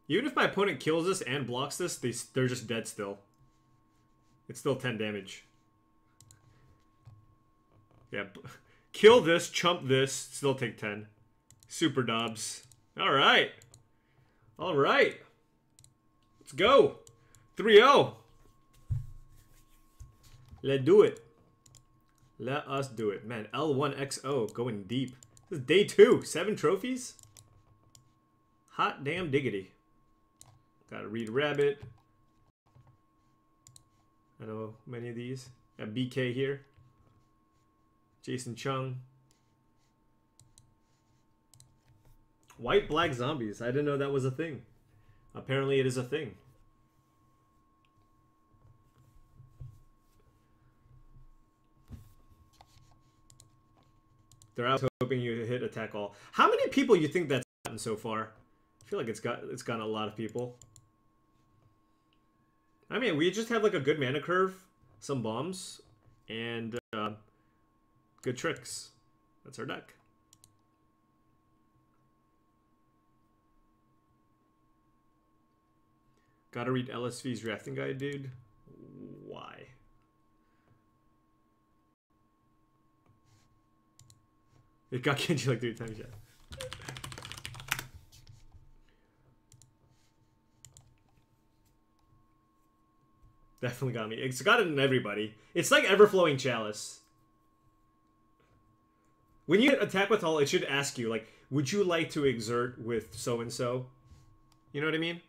Even if my opponent kills this and blocks this, they're just dead still. It's still 10 damage. Yeah, kill this, chump this, still take 10. Super Dobbs. Alright. Alright. Let's go. 3-0. Let's do it. Let us do it. Man, L1XO going deep. This is day 2. 7 trophies? Hot damn diggity. Gotta read Rabbit. I know many of these. Got BK here. Jason Chung. White Black Zombies. I didn't know that was a thing. Apparently it is a thing. They're out hoping you hit attack all. How many people you think that's gotten so far? I feel like it's gotten a lot of people. I mean, we just have like a good mana curve, some bombs, and good tricks. That's our deck. Gotta read LSV's drafting guide, dude. Why? It got Kenji like 3 times, yeah. Definitely got me. It's got it in everybody. It's like Everflowing Chalice. When you attack with all, it should ask you, like, would you like to exert with so-and-so? You know what I mean?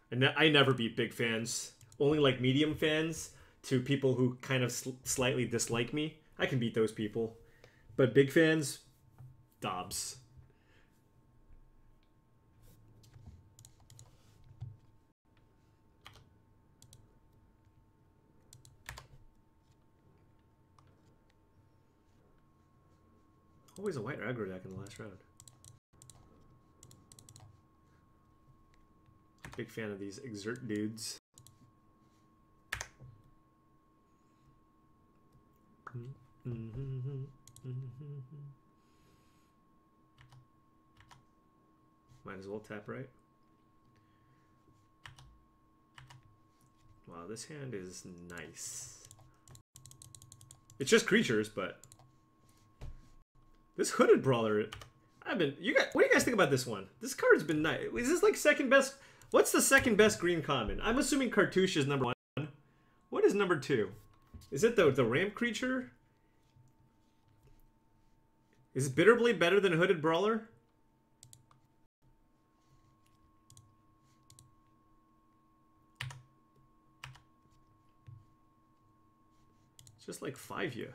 And I never beat big fans. Only like medium fans to people who kind of slightly dislike me. I can beat those people. But big fans, Dobbs. Always a white aggro deck in the last round. Big fan of these exert dudes. Might as well tap right. Wow, this hand is nice. It's just creatures, but this Hooded Brawler, what do you guys think about this one? This card's been nice. Is this like second best? What's the second best green common? I'm assuming Cartouche is number 1. What is number 2? Is it the ramp creature? Is Bitterblade better than Hooded Brawler? It's just like 5-ya.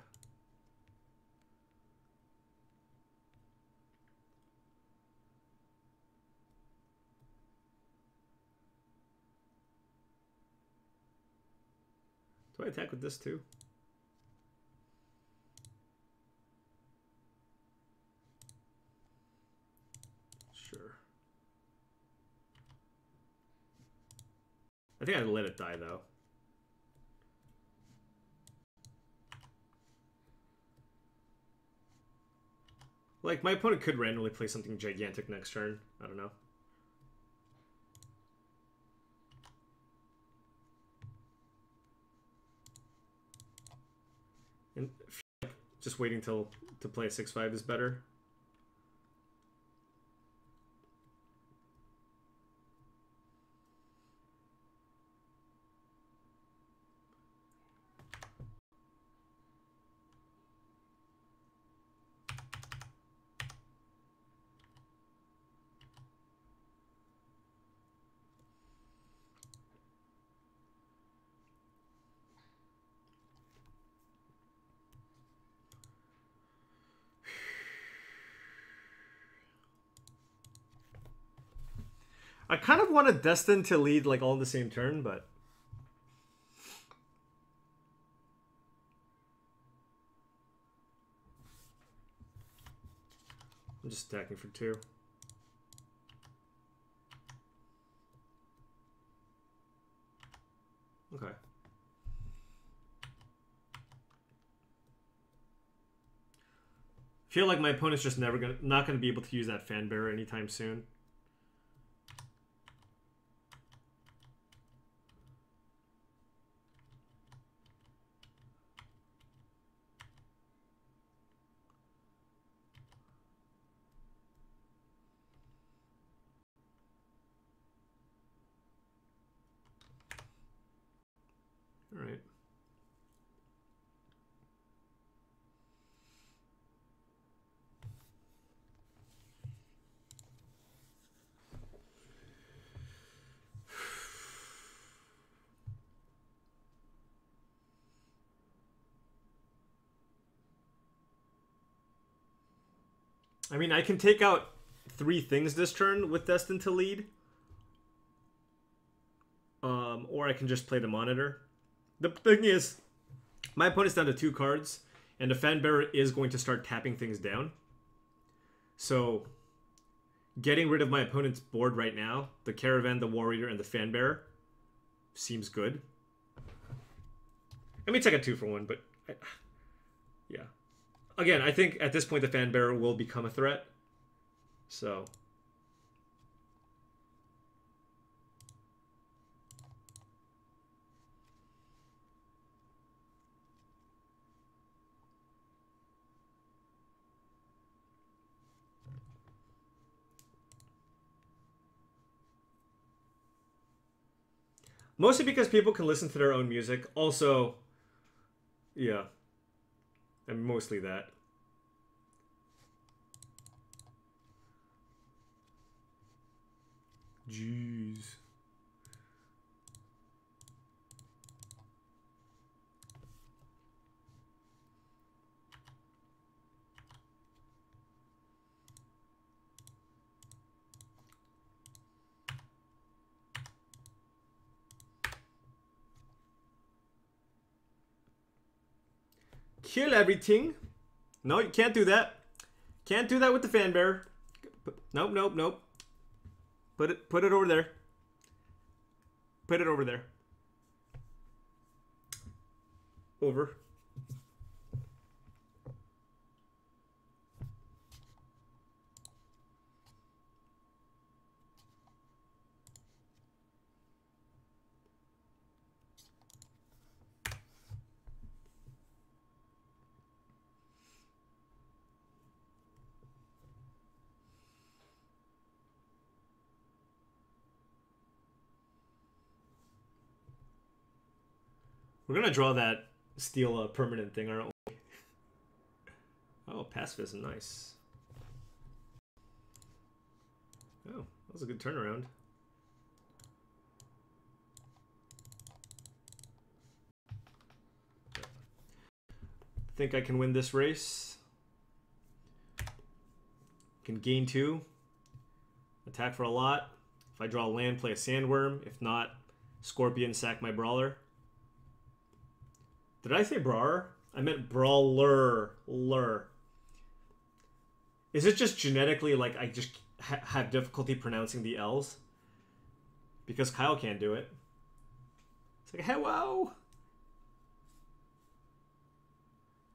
Do I attack with this too? Sure. I think I'd let it die though. Like, my opponent could randomly play something gigantic next turn. I don't know. And I feel like just waiting to play a 6/5 is better. I kind of want a Destined to lead like all in the same turn, but I'm just stacking for 2. Okay. Feel like my opponent's just not gonna be able to use that Fan Bearer anytime soon. All right. I mean, I can take out 3 things this turn with Destined to lead. Or I can just play the Monitor. The thing is, my opponent's down to 2 cards, and the Fanbearer is going to start tapping things down. So, getting rid of my opponent's board right now, the Caravan, the Warrior, and the Fanbearer, seems good. I mean, it's like a 2-for-1, but yeah. Again, I think at this point the Fanbearer will become a threat. So... Mostly because people can listen to their own music. Also, yeah. And mostly that. Jeez. Kill everything. No, you can't do that. Can't do that with the Fanbearer. Nope, nope, nope. Put it over there. Put it over there. Over. We're gonna draw that steal a permanent thing, aren't we? Oh, pacifism, nice. Oh, that was a good turnaround. Think I can win this race. Can gain 2. Attack for a lot. If I draw a land, play a Sandworm. If not, Scorpion, sack my Brawler. Did I say Brawler? I meant Brawler. Is it just genetically like I just have difficulty pronouncing the L's? Because Kyle can't do it. It's like, hello.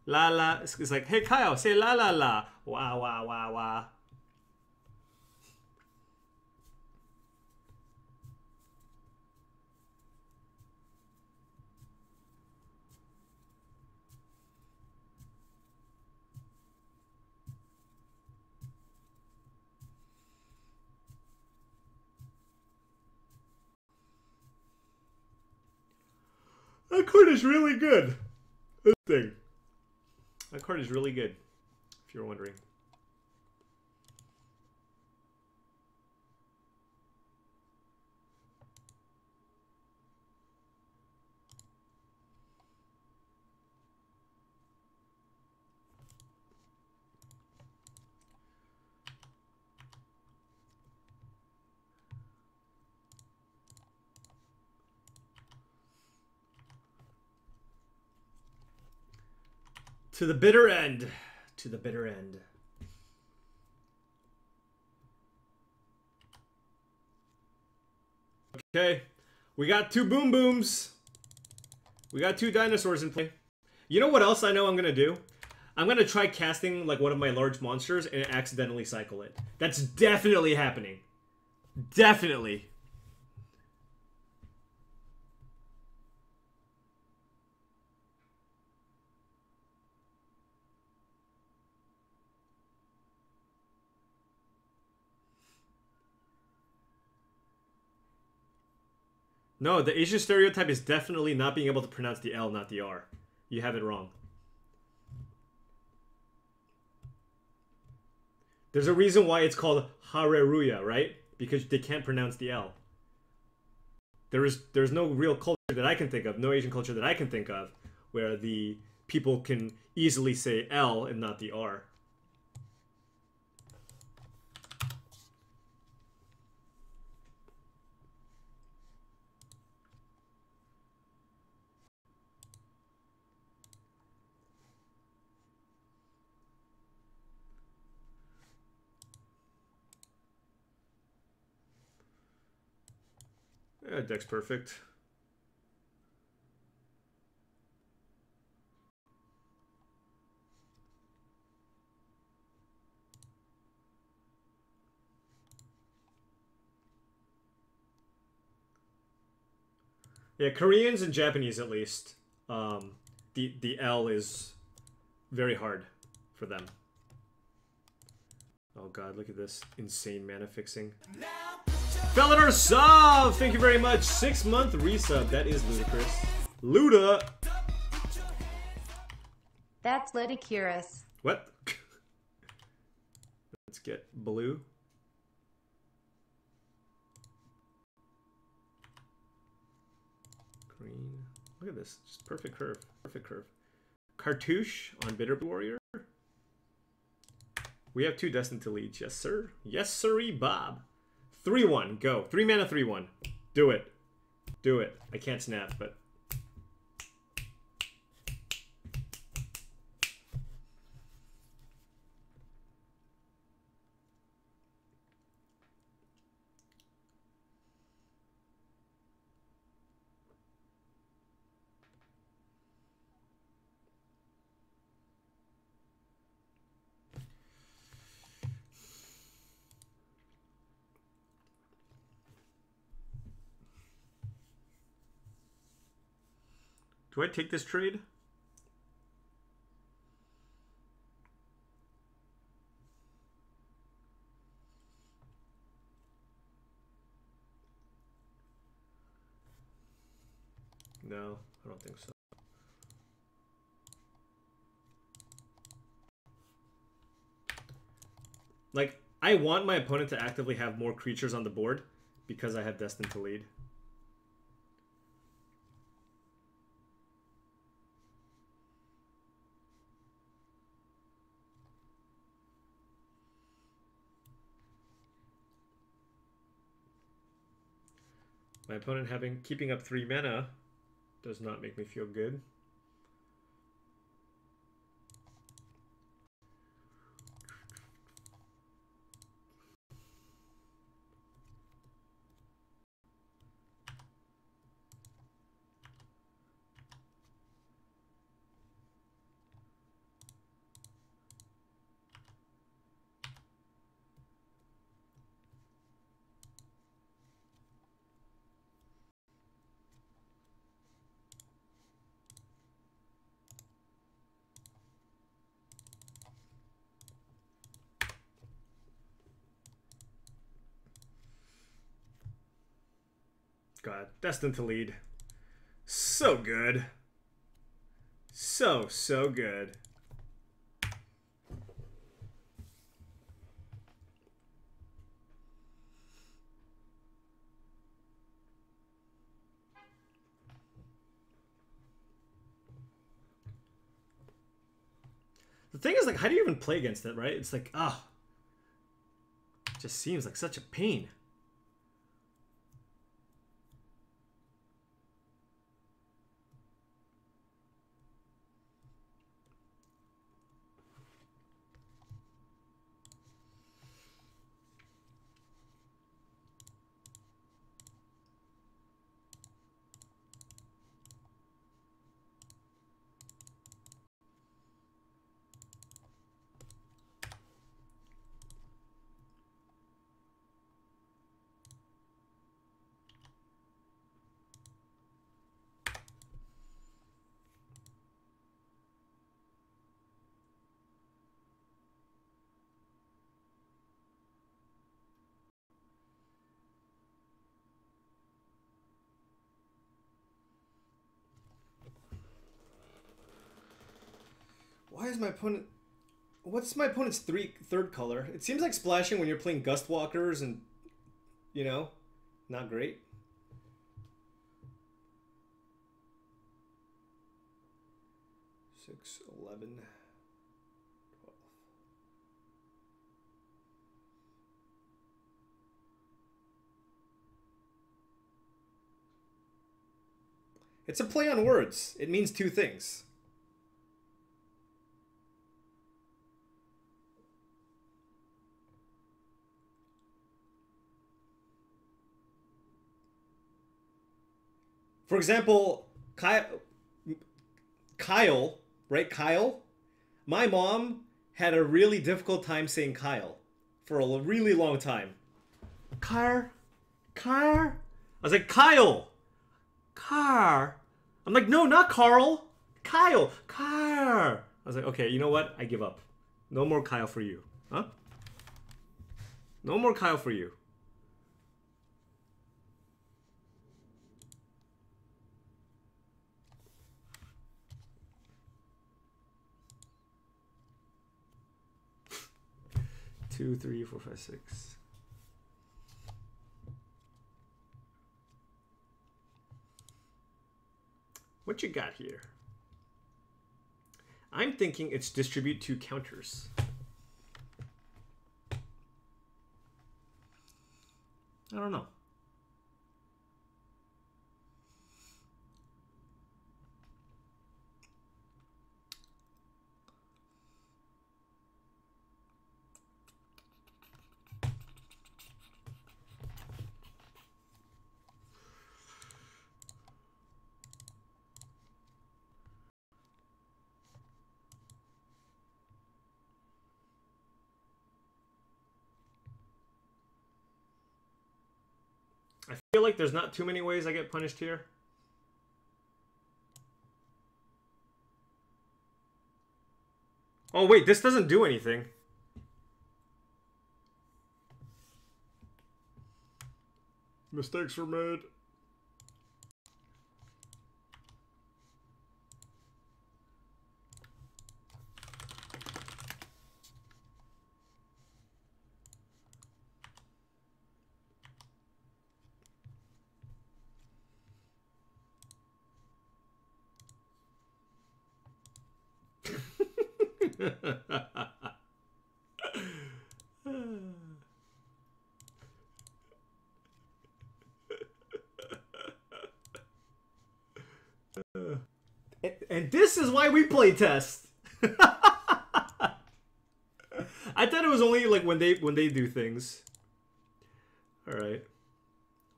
La la. It's like, hey Kyle, say la la la. Wah wah wah wah. That card is really good. This thing. That card is really good, if you're wondering. To the bitter end. To the bitter end. Okay. We got 2 Boom Booms. We got 2 dinosaurs in play. You know what else I know I'm going to do? I'm going to try casting like one of my large monsters and accidentally cycle it. That's definitely happening. Definitely. No, the Asian stereotype is definitely not being able to pronounce the L, not the R. You have it wrong. There's a reason why it's called Hareruya, right? Because they can't pronounce the L. There's no real culture that I can think of, no Asian culture that I can think of, where the people can easily say L and not the R. Deck's perfect. Yeah, Koreans and Japanese at least. The L is very hard for them. Oh god, look at this insane mana fixing. Felidar sub! Thank you very much. 6-month resub. That is ludicrous. Luda! That's ludicrous. What? Let's get blue. Green. Look at this. Just perfect curve. Perfect curve. Cartouche on Bitter Warrior. We have 2 Destined to Lead. Yes, sir. Yes, sirree, Bob. 3-1. Go. 3 mana, 3-1. Do it. Do it. I can't snap, but... Do I take this trade? No, I don't think so. Like, I want my opponent to actively have more creatures on the board because I have Destined to Lead. My opponent keeping up 3 mana does not make me feel good. God, Destined to Lead. So good. So good. The thing is, like, how do you even play against it, right? It's like, ah. It just seems like such a pain. Why is my opponent... What's my opponent's third color? It seems like splashing when you're playing Gustwalkers and, you know, not great. Six, 11, 12. It's a play on words. It means 2 things. For example, Kyle, right? Kyle. My mom had a really difficult time saying Kyle for a really long time. Car. I was like, Kyle. Car. I'm like, no, not Carl. Kyle. Car. I was like, okay, you know what? I give up. No more Kyle for you. Huh? No more Kyle for you. Two, three, four, five, six. What you got here? I'm thinking it's distribute two counters. I don't know. I feel like there's not too many ways I get punished here. Oh wait, this doesn't do anything. Mistakes were made. And this is why we play test. I thought it was only like when they do things. All right.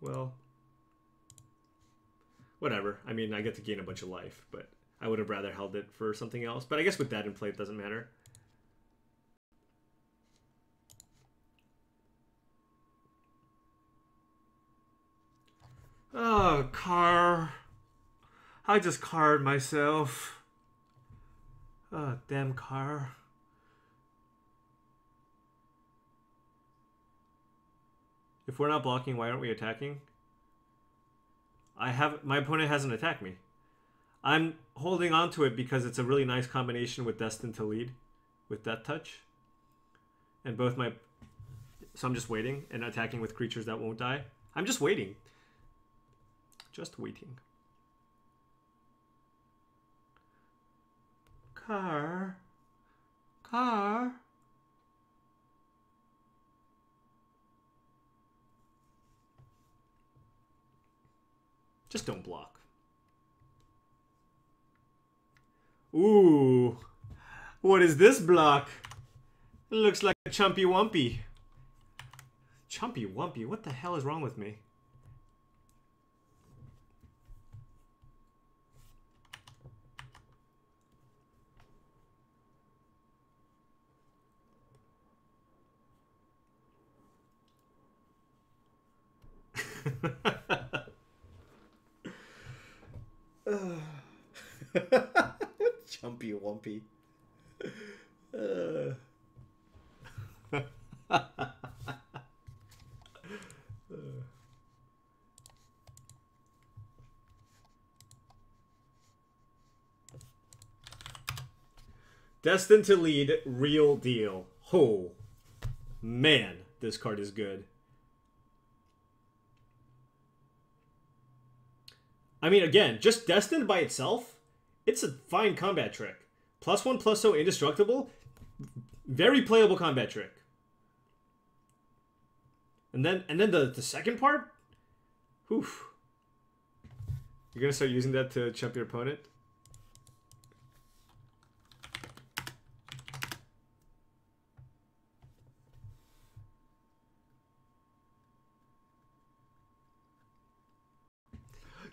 Well, whatever. I mean, I get to gain a bunch of life, but I would have rather held it for something else. But I guess with that in play, it doesn't matter. Oh, car. I just carred myself. Oh, damn car. If we're not blocking, why aren't we attacking? My opponent hasn't attacked me. I'm holding on to it because it's a really nice combination with Destined to Lead, with Death Touch. And both my... So I'm just waiting and attacking with creatures that won't die. I'm just waiting. Just waiting. Car. Just don't block. Ooh. What is this block? It looks like a Chumpy Wumpy. Chumpy Wumpy? What the hell is wrong with me? Chumpy Wumpy. Destined to Lead, real deal. Oh, man, this card is good. I mean, again, just Destined by itself, it's a fine combat trick. +1/+0 indestructible, very playable combat trick. And then the second part, oof. You're gonna start using that to chump your opponent.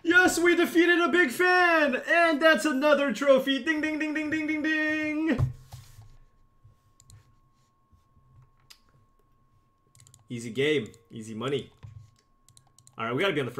Yes! Yes, we defeated a big fan! And that's another trophy. Ding, ding, ding, ding, ding, ding, ding. Easy game. Easy money. Alright, we gotta be on the first